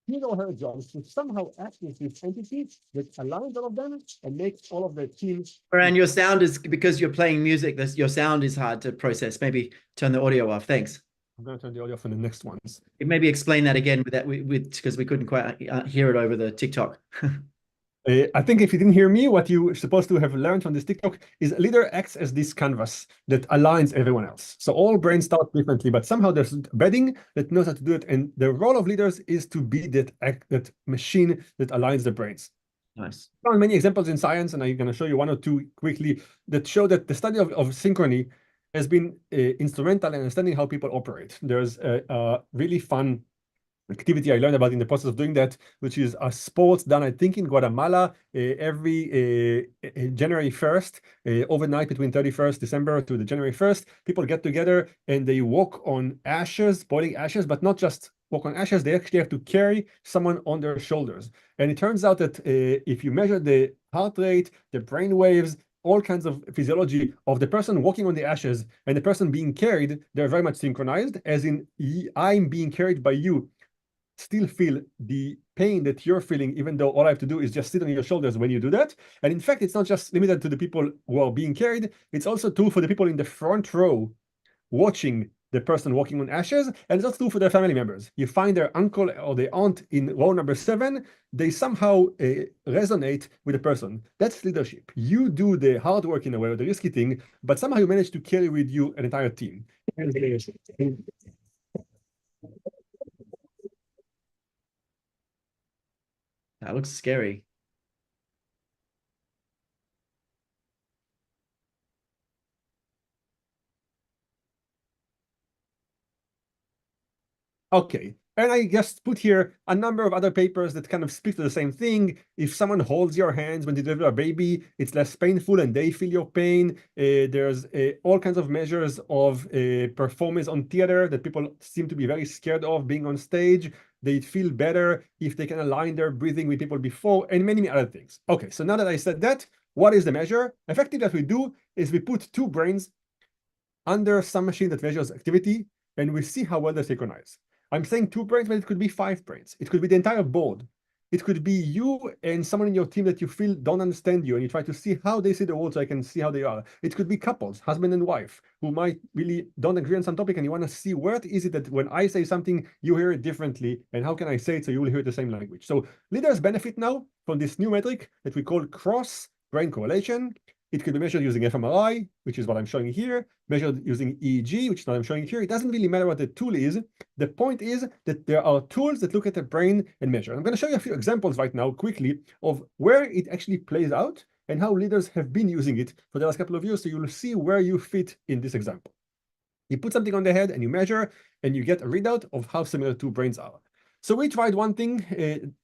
His or her job is to somehow act with this entity that aligns all of them and makes all of the teams. And your sound is, because you're playing music, your sound is hard to process. Maybe turn the audio off. Thanks. I'm going to turn the audio off on the next ones. Maybe explain that again with that with because we couldn't quite hear it over the TikTok. I think if you didn't hear me, what you're supposed to have learned from this TikTok is a leader acts as this canvas that aligns everyone else. So all brains start differently, but somehow there's bedding that knows how to do it. And the role of leaders is to be that machine that aligns the brains. Nice. I found many examples in science, and I'm going to show you one or two quickly that show that the study of synchrony has been instrumental in understanding how people operate. There's a really fun activity I learned about in the process of doing that, which is a sports done, I think, in Guatemala every January 1st, overnight between 31st December to the January 1st. People get together and they walk on ashes, boiling ashes, but not just walk on ashes, they actually have to carry someone on their shoulders. And it turns out that if you measure the heart rate, the brain waves, all kinds of physiology of the person walking on the ashes and the person being carried, they're very much synchronized, as in I'm being carried by you. Still feel the pain that you're feeling, even though all I have to do is just sit on your shoulders when you do that. And in fact, it's not just limited to the people who are being carried, it's also true for the people in the front row watching the person walking on ashes, and it's also true for their family members. You find their uncle or their aunt in row number 7, they somehow resonate with the person. That's leadership. You do the hard work in a way, or the risky thing, but somehow you manage to carry with you an entire team. That looks scary. Okay, and I just put here a number of other papers that kind of speak to the same thing. If someone holds your hands when they deliver a baby, it's less painful and they feel your pain. There's all kinds of measures of performance on theater that people seem to be very scared of being on stage. They feel better if they can align their breathing with people before, and many other things. Okay, so now that I said that, what is the measure? Effectively, what we do is we put 2 brains under some machine that measures activity, and we see how well they synchronize. I'm saying 2 brains, but it could be 5 brains. It could be the entire board. It could be you and someone in your team that you feel don't understand you, and you try to see how they see the world so I can see how they are. It could be couples, husband and wife, who might really don't agree on some topic, and you want to see where is it that when I say something, you hear it differently, and how can I say it so you will hear the same language? So leaders benefit now from this new metric that we call cross-brain correlation. It can be measured using fMRI, which is what I'm showing here, measured using EEG, which is what I'm showing here. It doesn't really matter what the tool is. The point is that there are tools that look at the brain and measure. I'm going to show you a few examples right now quickly of where it actually plays out and how leaders have been using it for the last couple of years, so you'll see where you fit in this example. You put something on the head and you measure, and you get a readout of how similar 2 brains are. So we tried one thing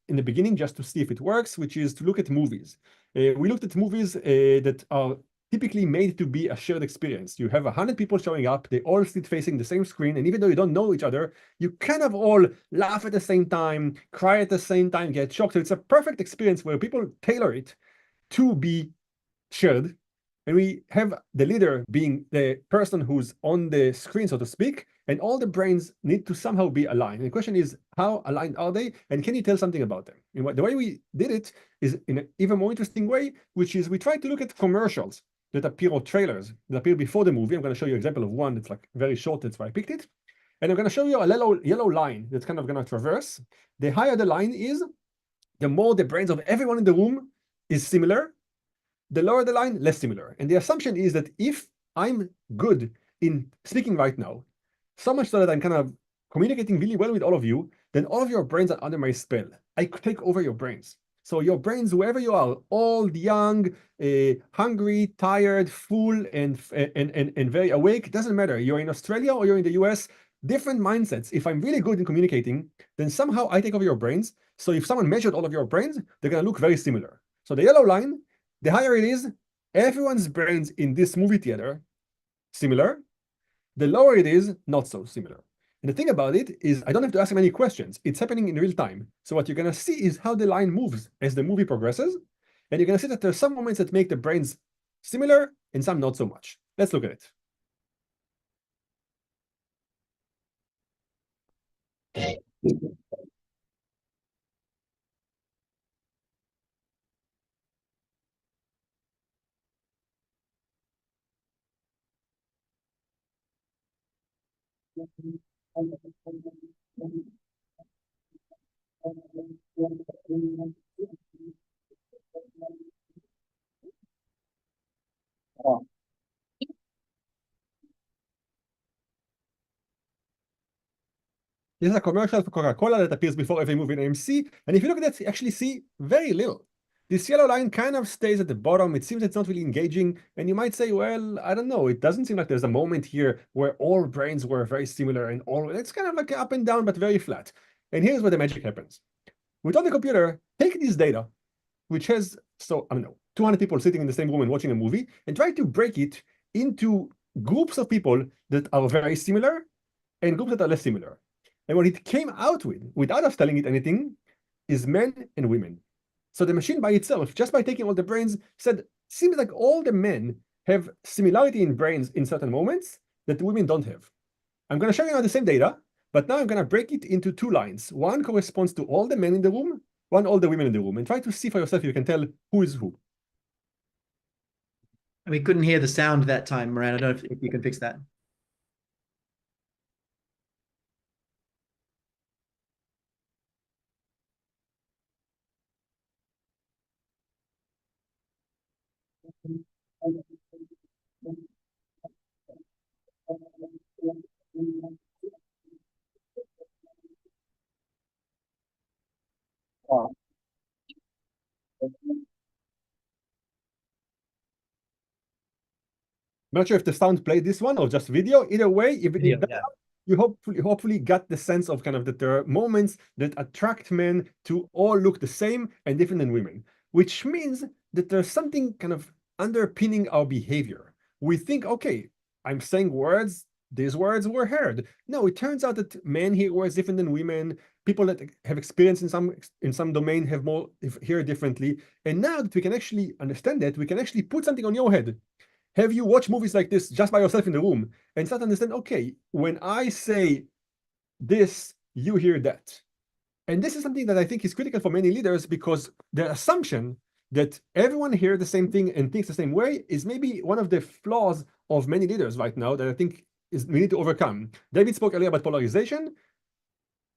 in the beginning just to see if it works, which is to look at movies. We looked at movies that are typically made to be a shared experience. You have 100 people showing up, they all sit facing the same screen, and even though you don't know each other, you kind of all laugh at the same time, cry at the same time, get shocked. So it's a perfect experience where people tailor it to be shared. And we have the leader being the person who's on the screen, so to speak, and all the brains need to somehow be aligned. And the question is, how aligned are they? And can you tell something about them? And the way we did it is in an even more interesting way, which is we tried to look at commercials that appear, or trailers that appear before the movie. I'm going to show you an example of one that's like very short, that's why I picked it. And I'm going to show you a yellow line that's kind of going to traverse. The higher the line is, the more the brains of everyone in the room is similar. The lower the line, less similar. And the assumption is that if I'm good in speaking right now, so much so that I'm kind of communicating really well with all of you, then all of your brains are under my spell. I could take over your brains. So your brains, whoever you are, old, young, hungry, tired, full, and very awake, doesn't matter. You're in Australia or you're in the US, different mindsets. If I'm really good in communicating, then somehow I take over your brains. So if someone measured all of your brains, they're going to look very similar. So the yellow line, the higher it is, everyone's brains in this movie theater, similar. The lower it is, not so similar. And the thing about it is I don't have to ask them any questions. It's happening in real time. So what you're going to see is how the line moves as the movie progresses. And you're going to see that there's some moments that make the brains similar and some not so much. Let's look at it. This is a commercial for Coca-Cola that appears before every movie in AMC. And if you look at that, you actually see very little. This yellow line kind of stays at the bottom. It seems it's not really engaging. And you might say, well, I don't know. It doesn't seem like there's a moment here where all brains were very similar and all. It's kind of like up and down, but very flat. And here's where the magic happens. We told the computer, take this data, which has, so I don't know, 200 people sitting in the same room and watching a movie, and try to break it into groups of people that are very similar and groups that are less similar. And what it came out with, without us telling it anything, is men and women. So the machine by itself, just by taking all the brains, said, seems like all the men have similarity in brains in certain moments that the women don't have. I'm going to show you now the same data, but now I'm going to break it into two lines. One corresponds to all the men in the room, one all the women in the room, and try to see for yourself if you can tell who is who. We couldn't hear the sound that time, Moran. I don't know if you can fix that. I'm not sure if the sound played this one or just video. Either way, if it did that, you hopefully got the sense of kind of that there are moments that attract men to all look the same and different than women, which means that there's something kind of underpinning our behavior. We think, okay, I'm saying words, these words were heard. No, it turns out that men hear words different than women. People that have experience in some domain have more hear differently. And now that we can actually understand that, we can actually put something on your head. Have you watched movies like this just by yourself in the room and start to understand, okay, when I say this, you hear that. And this is something that I think is critical for many leaders, because the assumption that everyone hears the same thing and thinks the same way is maybe one of the flaws of many leaders right now that I think we need to overcome. David spoke earlier about polarization.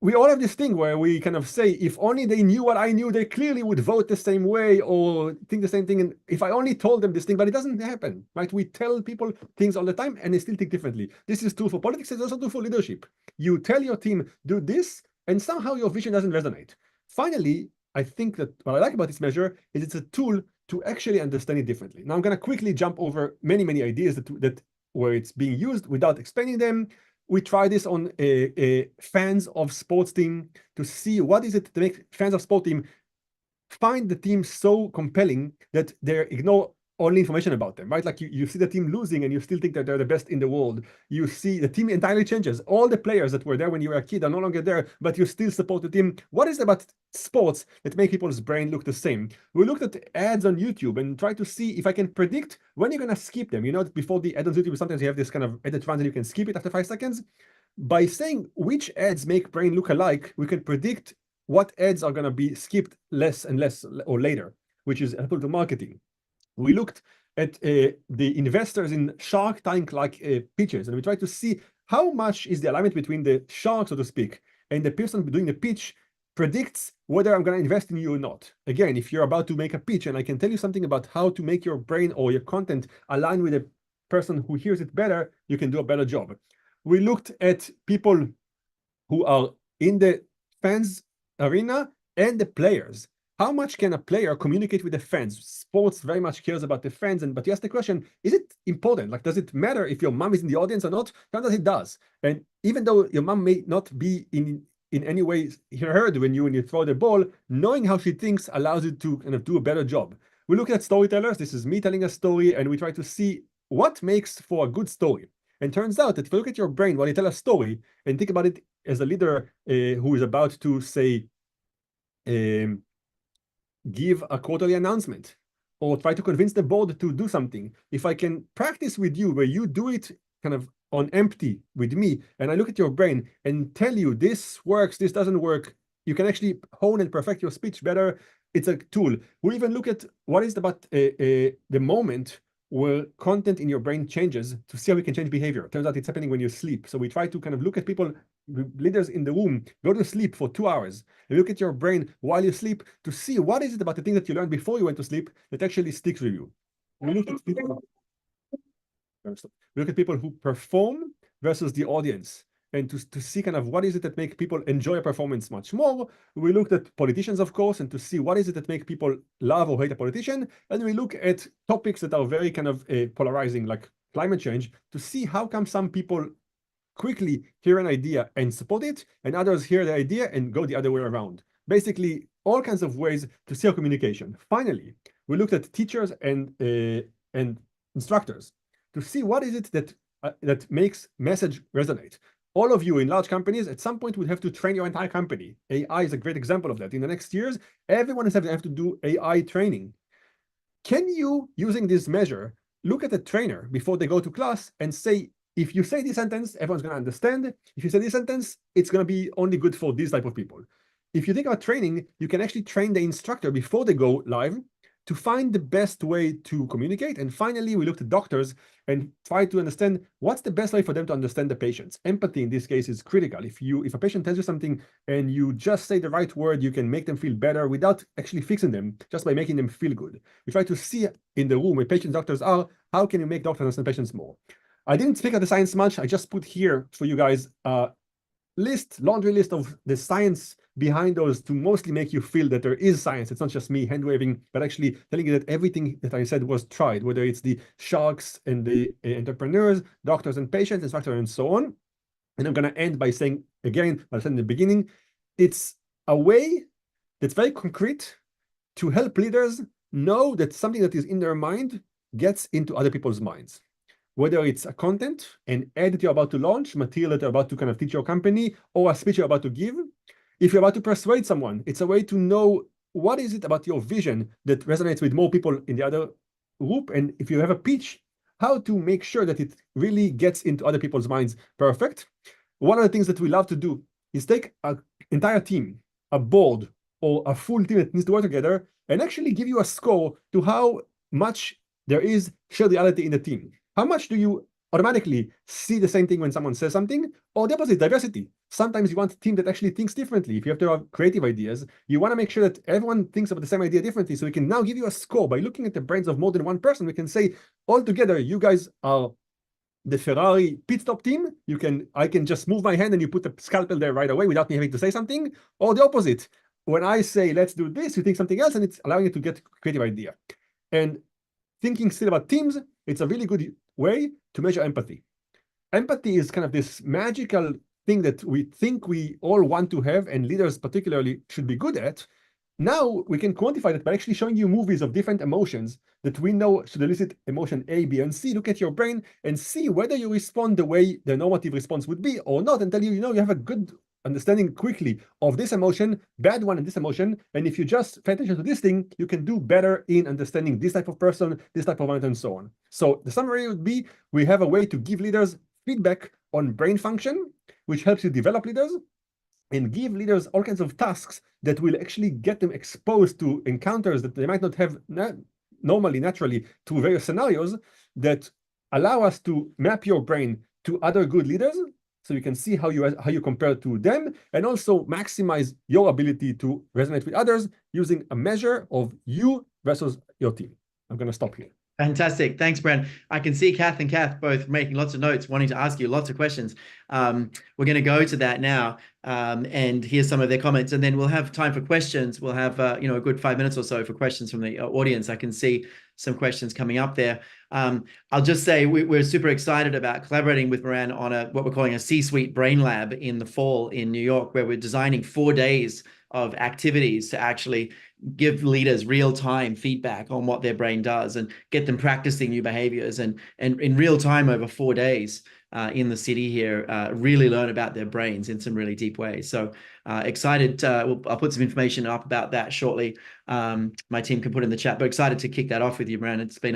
We all have this thing where we kind of say, if only they knew what I knew, they clearly would vote the same way or think the same thing. And if I only told them this thing, but it doesn't happen, right? We tell people things all the time and they still think differently. This is true for politics. It's also true for leadership. You tell your team, do this, and somehow your vision doesn't resonate. Finally, I think that what I like about this measure is it's a tool to actually understand it differently. Now I'm going to quickly jump over many ideas that where it's being used without explaining them. We try this on fans of sports team to see what is it to make fans of sport team find the team so compelling that they ignore only information about them, right? Like you see the team losing and you still think that they're the best in the world. You see the team entirely changes. All the players that were there when you were a kid are no longer there, but you still support the team. What is it about sports that make people's brain look the same? We looked at ads on YouTube and try to see if I can predict when you're going to skip them. You know, before the ad on YouTube, sometimes you have this kind of ad that runs and you can skip it after 5 seconds. By saying which ads make brain look alike, we can predict what ads are going to be skipped less and less or later, which is helpful to marketing. We looked at the investors in Shark Tank-like pitches, and we tried to see how much is the alignment between the shark, so to speak, and the person doing the pitch predicts whether I'm going to invest in you or not. Again, if you're about to make a pitch and I can tell you something about how to make your brain or your content align with the person who hears it better, you can do a better job. We looked at people who are in the fans arena and the players. How much can a player communicate with the fans? Sports very much cares about the fans, but you ask the question, is it important? Like, does it matter if your mom is in the audience or not? Sometimes it does. And even though your mom may not be in any way heard when you throw the ball, knowing how she thinks allows you to kind of do a better job. We look at storytellers. This is me telling a story, and we try to see what makes for a good story. And turns out that if you look at your brain while you tell a story and think about it as a leader who is about to say, give a quarterly announcement or try to convince the board to do something. If I can practice with you where you do it kind of on empty with me, and I look at your brain and tell you this works, this doesn't work, you can actually hone and perfect your speech better. It's a tool. We even look at what is about the moment where content in your brain changes to see how we can change behavior. Turns out it's happening when you sleep. So we try to kind of look at people, leaders in the room, go to sleep for 2 hours, and look at your brain while you sleep to see what is it about the thing that you learned before you went to sleep that actually sticks with you. We look at people who perform versus the audience, and to see kind of what is it that make people enjoy a performance much more. We looked at politicians, of course, and to see what is it that make people love or hate a politician. And we look at topics that are very kind of polarizing, like climate change, to see how come some people quickly hear an idea and support it, and others hear the idea and go the other way around. Basically, all kinds of ways to see our communication. Finally, we looked at teachers and instructors to see what is it that makes message resonate. All of you in large companies at some point would have to train your entire company. AI is a great example of that. In the next years, everyone is going to have to do AI training. Can you, using this measure, look at a trainer before they go to class and say, if you say this sentence, everyone's going to understand. If you say this sentence, it's going to be only good for this type of people. If you think about training, you can actually train the instructor before they go live to find the best way to communicate. And finally, we looked at doctors and tried to understand what's the best way for them to understand the patients. Empathy in this case is critical. If a patient tells you something and you just say the right word, you can make them feel better without actually fixing them, just by making them feel good. We try to see in the room where patients, doctors are, how can you make doctors understand patients more? I didn't speak of the science much. I just put here for you guys a laundry list of the science behind those to mostly make you feel that there is science. It's not just me hand waving, but actually telling you that everything that I said was tried, whether it's the sharks and the entrepreneurs, doctors and patients, instructors, and so on. And I'm going to end by saying again, what I said in the beginning, it's a way that's very concrete to help leaders know that something that is in their mind gets into other people's minds. Whether it's a content, an ad that you're about to launch, material that you're about to kind of teach your company, or a speech you're about to give. If you're about to persuade someone, it's a way to know what is it about your vision that resonates with more people in the other group. And if you have a pitch, how to make sure that it really gets into other people's minds perfect. One of the things that we love to do is take an entire team, a board, or a full team that needs to work together, and actually give you a score to how much there is shared reality in the team. How much do you automatically see the same thing when someone says something? Or the opposite, diversity. Sometimes you want a team that actually thinks differently. If you have to have creative ideas, you want to make sure that everyone thinks about the same idea differently. So we can now give you a score. By looking at the brains of more than one person, we can say, all together, you guys are the Ferrari pit stop team. I can just move my hand and you put the scalpel there right away without me having to say something. Or the opposite. When I say, let's do this, you think something else, and it's allowing you to get a creative idea. And thinking still about teams, it's a really good way to measure empathy. Empathy is kind of this magical thing that we think we all want to have, and leaders particularly should be good at. Now we can quantify that by actually showing you movies of different emotions that we know should elicit emotion A, B, and C. Look at your brain and see whether you respond the way the normative response would be or not, and tell you, you have a good understanding quickly of this emotion, bad one, and this emotion. And if you just pay attention to this thing, you can do better in understanding this type of person, this type of event, and so on. So the summary would be, we have a way to give leaders feedback on brain function, which helps you develop leaders, and give leaders all kinds of tasks that will actually get them exposed to encounters that they might not have normally, naturally, to various scenarios that allow us to map your brain to other good leaders, so you can see how you compare to them, and also maximize your ability to resonate with others using a measure of you versus your team. I'm going to stop here. Fantastic. Thanks, Brent. I can see Kath and Kath both making lots of notes, wanting to ask you lots of questions. We're going to go to that now and hear some of their comments, and then we'll have time for questions. We'll have a good 5 minutes or so for questions from the audience. I can see some questions coming up there. I'll just say we're super excited about collaborating with Moran on what we're calling a C-Suite Brain Lab in the fall in New York, where we're designing 4 days of activities to actually give leaders real-time feedback on what their brain does and get them practicing new behaviors and in real time over 4 days in the city here, really learn about their brains in some really deep ways. So excited. I'll put some information up about that shortly. My team can put in the chat, but excited to kick that off with you, Moran. It's been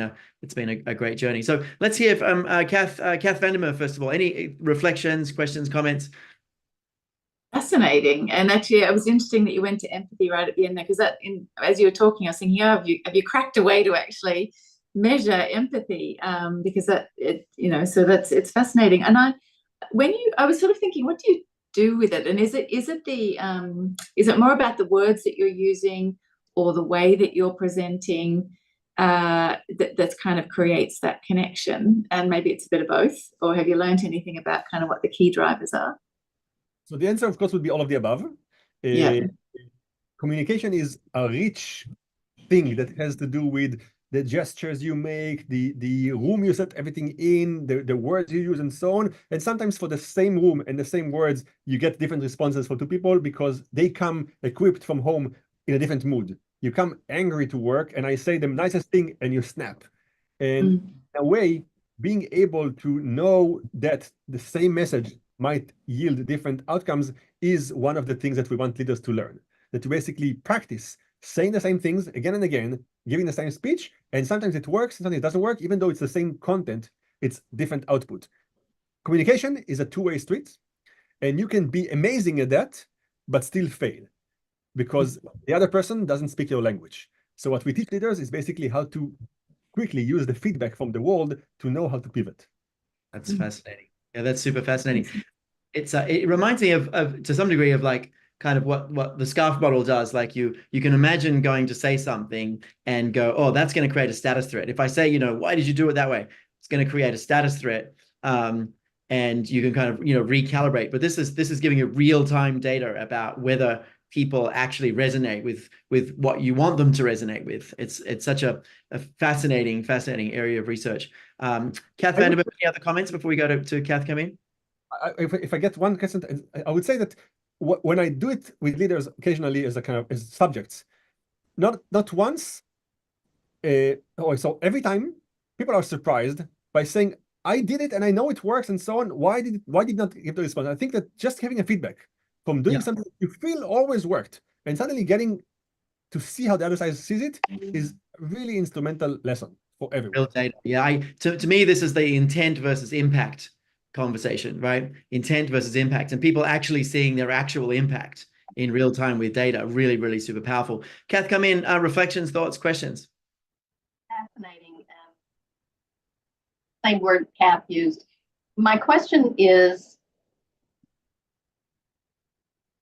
a great journey. So let's hear from Kath Vandermeer, first of all. Any reflections, questions, comments? Fascinating. And actually, it was interesting that you went to empathy right at the end there, because as you were talking, I was thinking, have you cracked a way to actually measure empathy, because so it's fascinating. And I was sort of thinking, what do you do with it? And is it more about the words that you're using or the way that you're presenting that kind of creates that connection? And maybe it's a bit of both, or have you learned anything about kind of what the key drivers are? So the answer, of course, would be all of the above. Yeah. Communication is a rich thing that has to do with the gestures you make, the room you set everything in, the words you use, and so on. And sometimes for the same room and the same words, you get different responses for two people because they come equipped from home in a different mood. You come angry to work, and I say the nicest thing, and you snap. And in a way, being able to know that the same message might yield different outcomes is one of the things that we want leaders to learn. That you basically practice saying the same things again and again, giving the same speech, and sometimes it works, sometimes it doesn't work, even though it's the same content, it's different output. Communication is a two-way street, and you can be amazing at that, but still fail because the other person doesn't speak your language. So what we teach leaders is basically how to quickly use the feedback from the world to know how to pivot. That's fascinating. Yeah, that's super fascinating. It reminds me of to some degree of like kind of what the scarf model does. Like you can imagine going to say something and go, oh, that's going to create a status threat. If I say, why did you do it that way? It's going to create a status threat. And you can kind of, recalibrate. But this is giving you real-time data about whether people actually resonate with what you want them to resonate with. It's such a fascinating area of research. Kath Vanderberg, any other comments before we go to Kath come in? If I get one question, I would say that when I do it with leaders occasionally as a kind of as subjects, not once, so every time people are surprised by saying, I did it and I know it works and so on. Why did not give the response? I think that just having a feedback from doing something you feel always worked and suddenly getting to see how the other side sees it is a really instrumental lesson for everyone. Real data. Yeah, to me, this is the intent versus impact conversation, right? Intent versus impact, and people actually seeing their actual impact in real time with data. Really, really super powerful. Kath, come in. Reflections, thoughts, questions. Fascinating. Same word Kath used. My question is,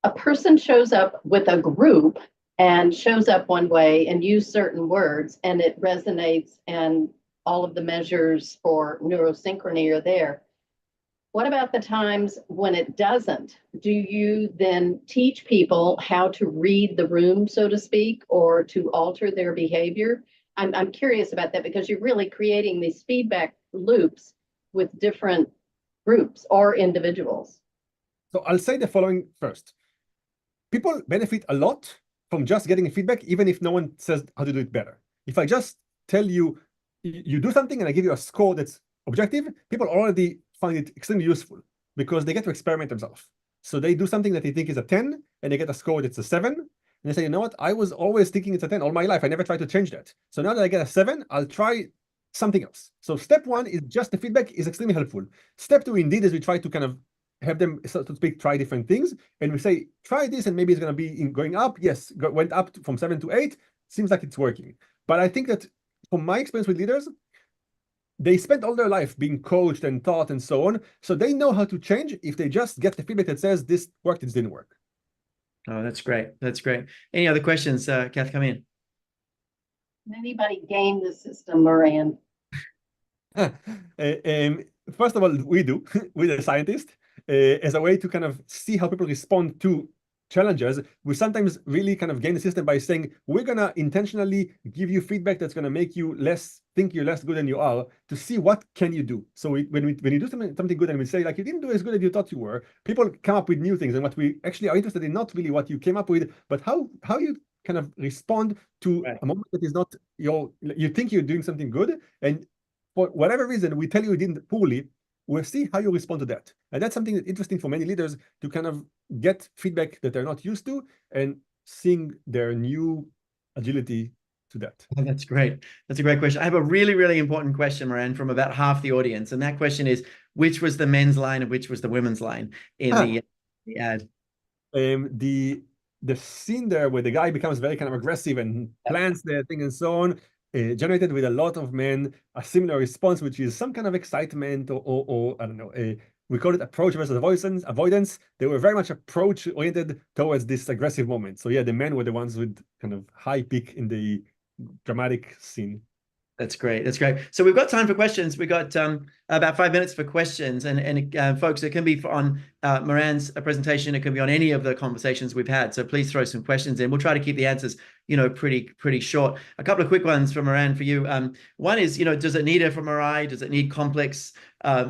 a person shows up with a group and shows up one way and use certain words and it resonates and all of the measures for neurosynchrony are there. What about the times when it doesn't? Do you then teach people how to read the room, so to speak, or to alter their behavior? I'm curious about that because you're really creating these feedback loops with different groups or individuals. So I'll say the following first. People benefit a lot from just getting feedback, even if no one says how to do it better. If I just tell you, you do something and I give you a score that's objective, people already find it extremely useful because they get to experiment themselves. So they do something that they think is a 10 and they get a score that's a 7. And they say, you know what? I was always thinking it's a 10 all my life. I never tried to change that. So now that I get a 7, I'll try something else. So step 1 is just the feedback is extremely helpful. Step 2, indeed, is we try to kind of have them, so to speak, try different things. And we say, try this and maybe it's going to be going up. Yes, went up from 7 to 8. Seems like it's working. But I think that from my experience with leaders, they spent all their life being coached and taught and so on. So they know how to change if they just get the feedback that says this worked, it didn't work. Oh, that's great. That's great. Any other questions? Kath, come in. Can anybody game the system, Moran? First of all, we do with a scientist as a way to kind of see how people respond to challenges. We sometimes really kind of game the system by saying, we're going to intentionally give you feedback that's going to make you think you're less good than you are to see what can you do. So when you do something good and we say, like, you didn't do as good as you thought you were, people come up with new things. And what we actually are interested in, not really what you came up with, but how you kind of respond to a moment that is not you think you're doing something good. And for whatever reason, we tell you didn't poorly, we'll see how you respond to that. And that's something that's interesting for many leaders to kind of get feedback that they're not used to and seeing their new agility to that. Oh, that's great. That's a great question. I have a really, really important question, Moran, from about half the audience. And that question is, which was the men's line and which was the women's line in the ad? The scene there where the guy becomes very kind of aggressive and plans the thing and so on, generated with a lot of men a similar response, which is some kind of excitement or I don't know, we call it approach versus avoidance. They were very much approach oriented towards this aggressive moment. So yeah, the men were the ones with kind of high peak in the dramatic scene. That's great. That's great. So we've got time for questions. We got about 5 minutes for questions, and folks, it can be on Moran's presentation. It can be on any of the conversations we've had. So please throw some questions in. We'll try to keep the answers, pretty short. A couple of quick ones from Moran for you. One is, does it need fMRI? Does it need complex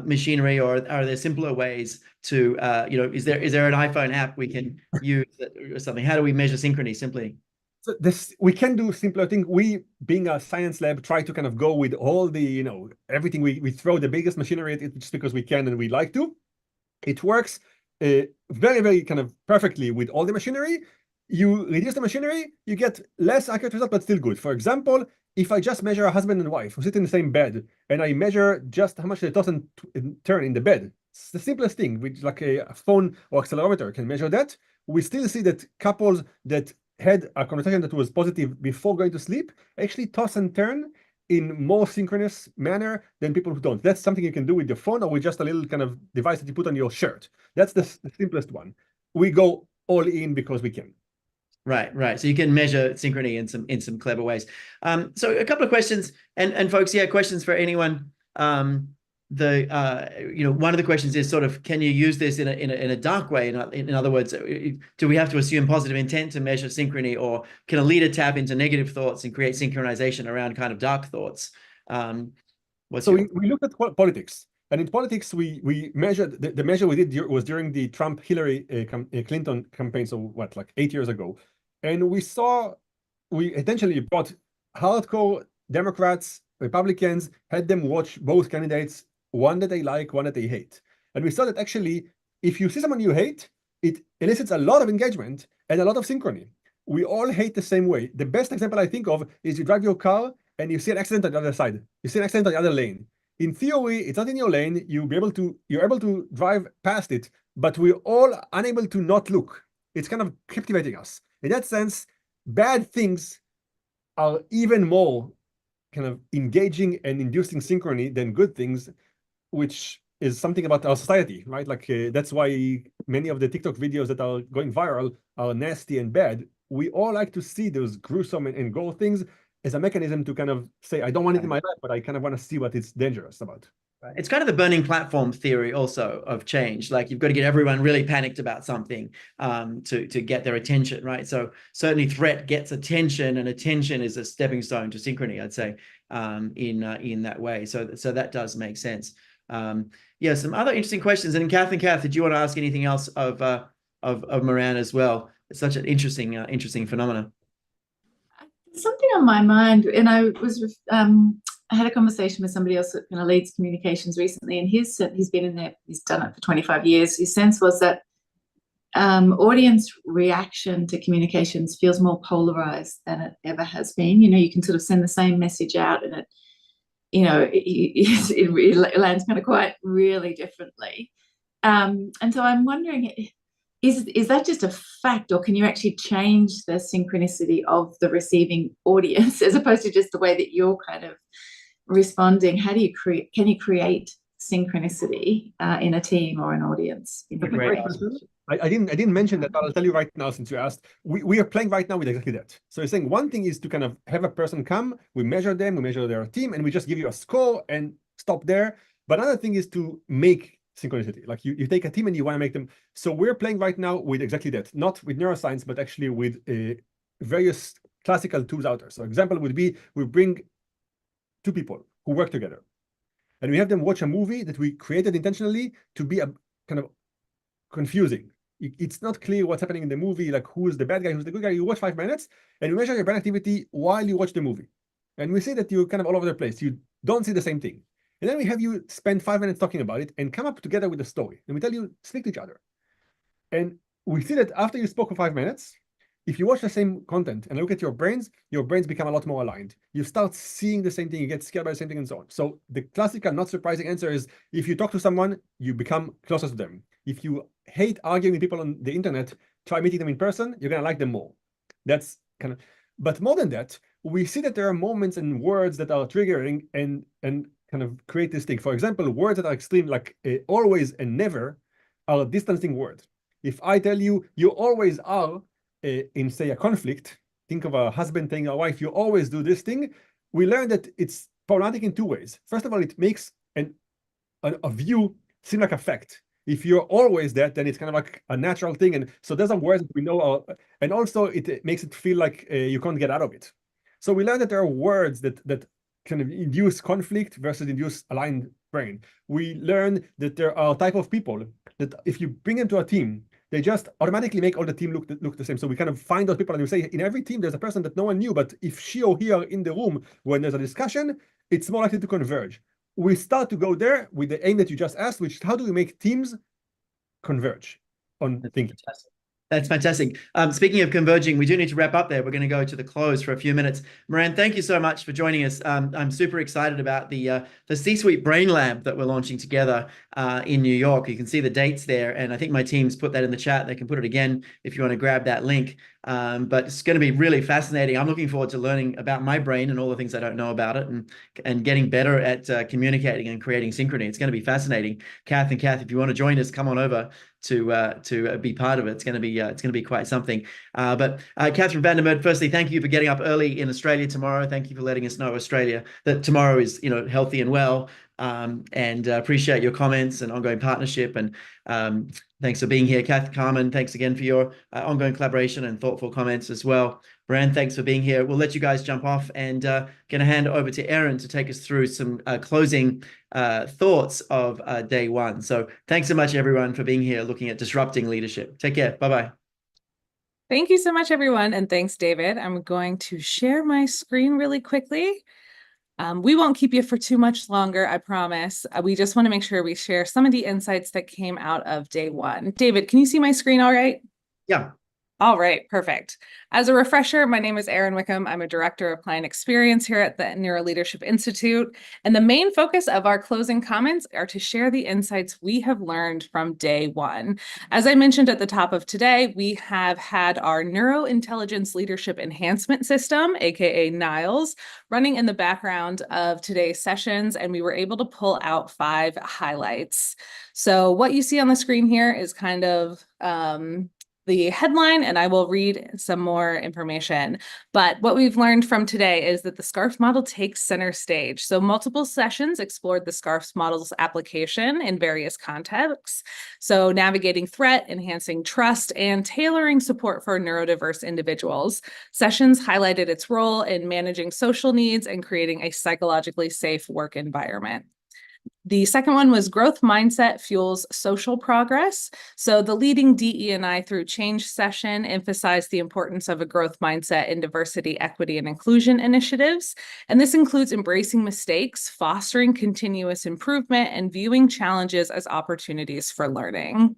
machinery, or are there simpler ways to, is there an iPhone app we can use or something? How do we measure synchrony simply? So this, we can do simpler thing. We, being a science lab, try to kind of go with all the, everything. We throw the biggest machinery at it just because we can and we like to. It works very, very kind of perfectly with all the machinery. You reduce the machinery, you get less accurate result, but still good. For example, if I just measure a husband and wife who sit in the same bed, and I measure just how much they toss and turn in the bed, it's the simplest thing, which like a phone or accelerometer can measure that. We still see that couples that had a conversation that was positive before going to sleep actually toss and turn in more synchronous manner than people who don't. That's something you can do with your phone or with just a little kind of device that you put on your shirt. That's the simplest one. We go all in because we can. Right. So you can measure synchrony in some clever ways. So a couple of questions, and folks, questions for anyone. One of the questions is sort of, can you use this in a dark way? In other words, do we have to assume positive intent to measure synchrony, or can a leader tap into negative thoughts and create synchronization around kind of dark thoughts? We look at politics, and in politics, we measured the measure we did was during the Trump-Hillary Clinton campaign. So what, like 8 years ago, and we essentially brought hardcore Democrats, Republicans, had them watch both candidates, one that they like, one that they hate. And we saw that actually, if you see someone you hate, it elicits a lot of engagement and a lot of synchrony. We all hate the same way. The best example I think of is you drive your car and you see an accident on the other side. You see an accident on the other lane. In theory, it's not in your lane. You're able to drive past it, but we're all unable to not look. It's kind of captivating us. In that sense, bad things are even more kind of engaging and inducing synchrony than good things, which is something about our society, right? Like that's why many of the TikTok videos that are going viral are nasty and bad. We all like to see those gruesome and gore things as a mechanism to kind of say, I don't want it in my life, but I kind of want to see what it's dangerous about. It's kind of the burning platform theory also of change. Like you've got to get everyone really panicked about something to get their attention, right? So certainly threat gets attention, and attention is a stepping stone to synchrony, I'd say, in that way. So that does make sense. Some other interesting questions. And Kath, did you want to ask anything else of Moran as well? It's such an interesting phenomenon. Something on my mind, and I had a conversation with somebody else that kind of leads communications recently, and he's been in there, he's done it for 25 years. His sense was that audience reaction to communications feels more polarized than it ever has been. You can sort of send the same message out, and it lands kind of quite really differently. And so I'm wondering, is that just a fact, or can you actually change the synchronicity of the receiving audience as opposed to just the way that you're kind of responding? How do you can you create synchronicity in a team or an audience? I didn't mention that, but I'll tell you right now, since you asked. We are playing right now with exactly that. So you're saying one thing is to kind of have a person come, we measure them, we measure their team, and we just give you a score and stop there. But another thing is to make synchronicity. Like you take a team and you want to make them. So we're playing right now with exactly that, not with neuroscience, but actually with various classical tools out there. So example would be, we bring two people who work together, and we have them watch a movie that we created intentionally to be a kind of confusing. It's not clear what's happening in the movie, like who's the bad guy, who's the good guy. You watch 5 minutes and we measure your brain activity while you watch the movie. And we see that you're kind of all over the place. You don't see the same thing. And then we have you spend 5 minutes talking about it and come up together with a story. And we tell you, speak to each other. And we see that after you spoke for 5 minutes, if you watch the same content and look at your brains become a lot more aligned. You start seeing the same thing, you get scared by the same thing, and so on. So the classical, not surprising answer is, if you talk to someone, you become closer to them. If you hate arguing with people on the internet, try meeting them in person, you're gonna like them more. That's kind of, but more than that, we see that there are moments and words that are triggering and kind of create this thing. For example, words that are extreme, like always and never, are distancing words. If I tell you, you always are in, say, a conflict, think of a husband telling a wife, you always do this thing, we learn that it's problematic in two ways. First of all, it makes a view seem like a fact. If you're always that, then it's kind of like a natural thing. And so there's some words that we know, and also it makes it feel like you can't get out of it. So we learned that there are words that kind of induce conflict versus induce aligned brain. We learn that there are type of people that if you bring them to a team, they just automatically make all the team look the same. So we kind of find those people and we say, in every team, there's a person that no one knew, but if she or he are in the room when there's a discussion, it's more likely to converge. We start to go there with the aim that you just asked, which is how do we make teams converge on thinking? That's fantastic. Speaking of converging, we do need to wrap up there. We're going to go to the close for a few minutes. Moran, thank you so much for joining us. I'm super excited about the C-Suite Brain Lab that we're launching together in New York. You can see the dates there, and I think my team's put that in the chat. They can put it again if you want to grab that link. But it's going to be really fascinating. I'm looking forward to learning about my brain and all the things I don't know about it, and getting better at communicating and creating synchrony. It's going to be fascinating. Kath, if you want to join us, come on over to be part of it. It's going to be quite something. But Catherine van der Merwe, firstly, thank you for getting up early in Australia tomorrow. Thank you for letting us know Australia that tomorrow is healthy and well. And appreciate your comments and ongoing partnership. And thanks for being here, Kath. Carmen, thanks again for your ongoing collaboration and thoughtful comments as well. Brand, thanks for being here. We'll let you guys jump off, and going to hand over to Erin to take us through some closing thoughts of day one. So thanks so much, everyone, for being here, looking at disrupting leadership. Take care. Bye-bye. Thank you so much, everyone. And thanks, David. I'm going to share my screen really quickly. We won't keep you for too much longer, I promise. We just want to make sure we share some of the insights that came out of day one. David, can you see my screen all right? Yeah. All right, perfect. As a refresher, my name is Erin Wickham. I'm a director of client experience here at the Neuroleadership Institute. And the main focus of our closing comments are to share the insights we have learned from day one. As I mentioned at the top of today, we have had our Neurointelligence Leadership Enhancement System, aka NILES, running in the background of today's sessions, and we were able to pull out 5 highlights. So what you see on the screen here is kind of the headline, and I will read some more information. But what we've learned from today is that the SCARF model takes center stage. So multiple sessions explored the SCARF model's application in various contexts. So navigating threat, enhancing trust, and tailoring support for neurodiverse individuals. Sessions highlighted its role in managing social needs and creating a psychologically safe work environment. The second one was growth mindset fuels social progress. So the leading DE&I through change session emphasized the importance of a growth mindset in diversity, equity, and inclusion initiatives. And this includes embracing mistakes, fostering continuous improvement, and viewing challenges as opportunities for learning.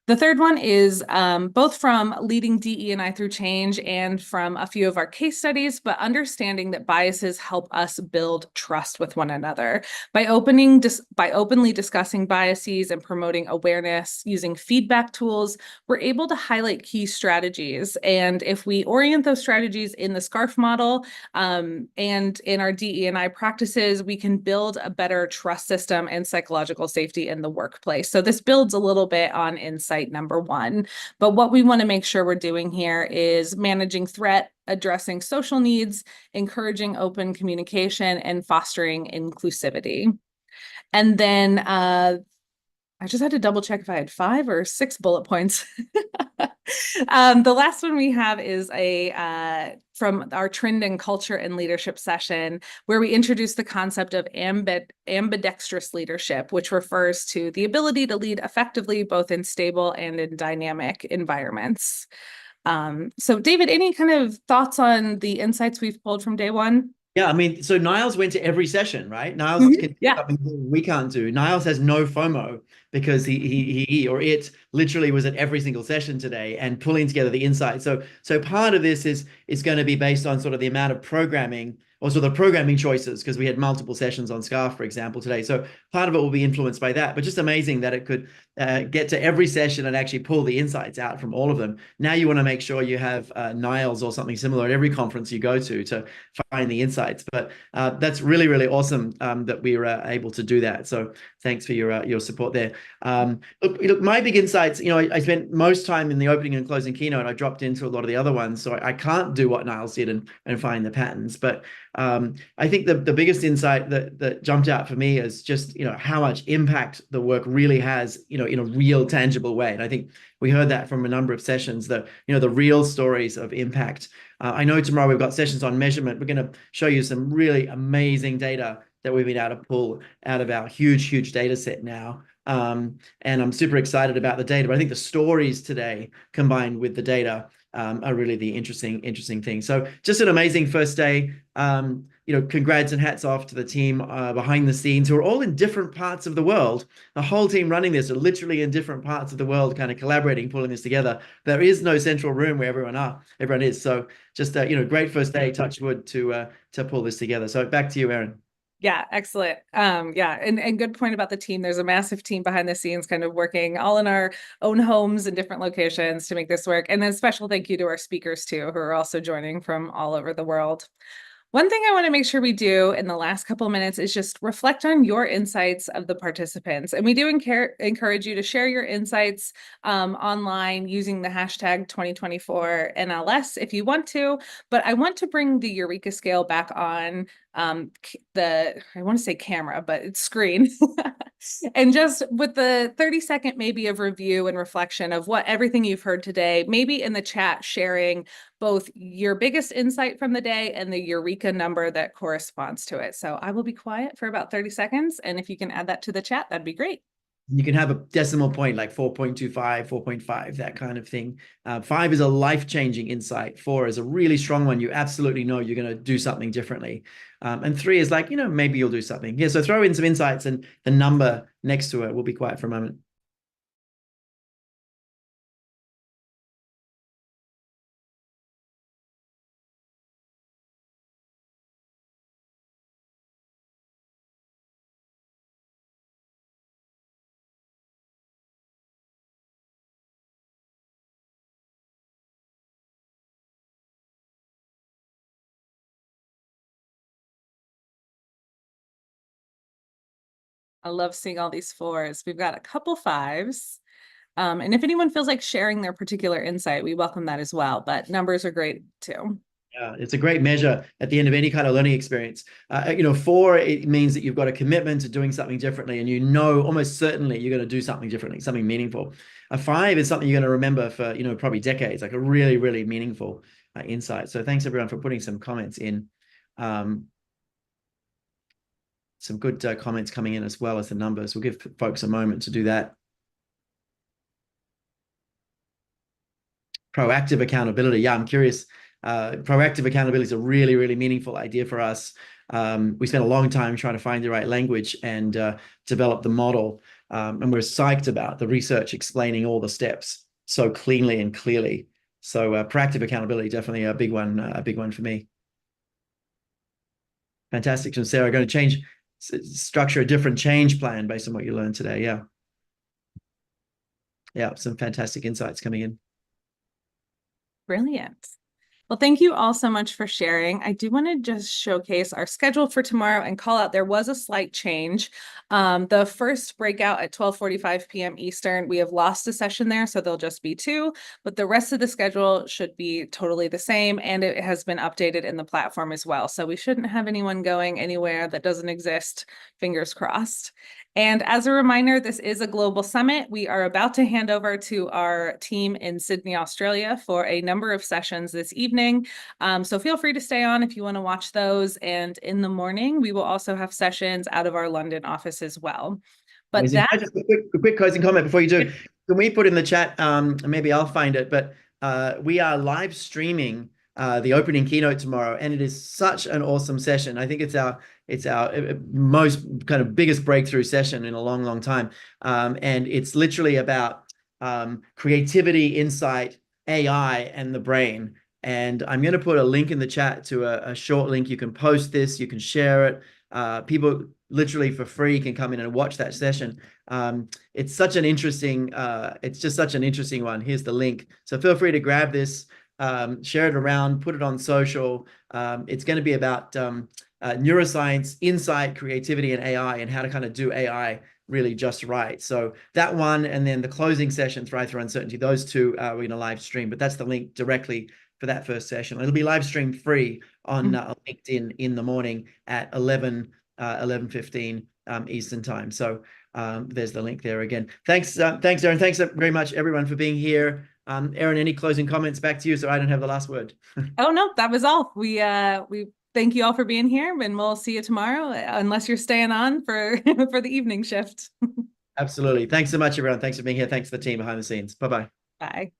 The third one is both from leading DE&I through change and from a few of our case studies, but understanding that biases help us build trust with one another. By openly discussing biases and promoting awareness using feedback tools, we're able to highlight key strategies. And if we orient those strategies in the SCARF model and in our DE&I practices, we can build a better trust system and psychological safety in the workplace. So this builds a little bit on insight number 1. But what we want to make sure we're doing here is managing threat, addressing social needs, encouraging open communication, and fostering inclusivity. And then I just had to double check if I had 5 or 6 bullet points. The last one we have is from our trend and culture and leadership session, where we introduced the concept of ambidextrous leadership, which refers to the ability to lead effectively both in stable and in dynamic environments. So David, any kind of thoughts on the insights we've pulled from day one? Yeah, I mean, so Niles went to every session, right? Niles can do something we can't do. Niles has no FOMO because he or it literally was at every single session today and pulling together the insights. So part of this is going to be based on sort of the amount of programming also the programming choices, because we had multiple sessions on SCARF, for example, today. So part of it will be influenced by that, but just amazing that it could get to every session and actually pull the insights out from all of them. Now you want to make sure you have Niles or something similar at every conference you go to find the insights. But that's really, really awesome that we were able to do that. So thanks for your support there. Look, my big insights, I spent most time in the opening and closing keynote. I dropped into a lot of the other ones, so I can't do what Niles did and find the patterns. But I think the biggest insight that jumped out for me is just, how much impact the work really has, in a real tangible way. And I think we heard that from a number of sessions, that, the real stories of impact. I know tomorrow we've got sessions on measurement. We're going to show you some really amazing data that we've been able to pull out of our huge data set now. And I'm super excited about the data, but I think the stories today combined with the data are really the interesting thing. So just an amazing first day. Congrats and hats off to the team behind the scenes, who are all in different parts of the world. The whole team running this are literally in different parts of the world, kind of collaborating, pulling this together. There is no central room where everyone is. So just great first day, touch wood, to pull this together. So back to you, Erin. Yeah, excellent. And good point about the team. There's a massive team behind the scenes kind of working all in our own homes in different locations to make this work. And then special thank you to our speakers too, who are also joining from all over the world. One thing I want to make sure we do in the last couple of minutes is just reflect on your insights of the participants. And we do encourage you to share your insights online using the hashtag 2024NLS if you want to. But I want to bring the Eureka Scale back on I want to say camera, but it's screen. And just with the 30-second maybe of review and reflection of everything you've heard today, maybe in the chat sharing both your biggest insight from the day and the Eureka number that corresponds to it. So I will be quiet for about 30 seconds. And if you can add that to the chat, that'd be great. You can have a decimal point like 4.25, 4.5, that kind of thing. 5 is a life-changing insight. 4 is a really strong one. You absolutely know you're going to do something differently. And 3 is like, maybe you'll do something. Yeah, so throw in some insights, and the number next to it. We'll be quiet for a moment. I love seeing all these 4s. We've got a couple 5s. And if anyone feels like sharing their particular insight, we welcome that as well. But numbers are great too. Yeah, it's a great measure at the end of any kind of learning experience. 4, it means that you've got a commitment to doing something differently, and almost certainly you're going to do something differently, something meaningful. A 5 is something you're going to remember for probably decades, like a really, really meaningful insight. So thanks everyone for putting some comments in. Some good comments coming in as well as the numbers. We'll give folks a moment to do that. Proactive accountability. Yeah, I'm curious. Proactive accountability is a really, really meaningful idea for us. We spent a long time trying to find the right language and develop the model. And we're psyched about the research explaining all the steps so cleanly and clearly. So proactive accountability, definitely a big one for me. Fantastic. And Sarah, going to structure a different change plan based on what you learned today. Yeah, some fantastic insights coming in. Brilliant. Well, thank you all so much for sharing. I do want to just showcase our schedule for tomorrow and call out there was a slight change. The first breakout at 12:45 p.m. Eastern, we have lost a session there, so there'll just be 2, but the rest of the schedule should be totally the same, and it has been updated in the platform as well. So we shouldn't have anyone going anywhere that doesn't exist, fingers crossed. And as a reminder, this is a global summit. We are about to hand over to our team in Sydney, Australia for a number of sessions this evening. So feel free to stay on if you want to watch those. And in the morning, we will also have sessions out of our London office as well. But just a quick closing comment before you do. Can we put in the chat, maybe I'll find it, but we are live streaming the opening keynote tomorrow, and it is such an awesome session. I think it's our most kind of biggest breakthrough session in a long time, and it's literally about creativity, insight, AI, and the brain. And I'm going to put a link in the chat to a short link. You can post this, you can share it. People literally for free can come in and watch that session. It's such an interesting, it's just such an interesting one. Here's the link. So feel free to grab this, share it around, put it on social. It's going to be about neuroscience, insight, creativity, and AI, and how to kind of do AI really just right. So that one, and then the closing session, Thrive Through Uncertainty, those two we're going to live stream, but that's the link directly for that first session. It'll be live streamed free on LinkedIn in the morning at 11:15 Eastern time. So there's the link there again. Thanks, thanks, Erin. Thanks very much, everyone, for being here. Erin, any closing comments? Back to you, so I don't have the last word. Oh no, that was all. We thank you all for being here, and we'll see you tomorrow, unless you're staying on for for the evening shift. Absolutely. Thanks so much, everyone. Thanks for being here. Thanks to the team behind the scenes. Bye-bye. Bye.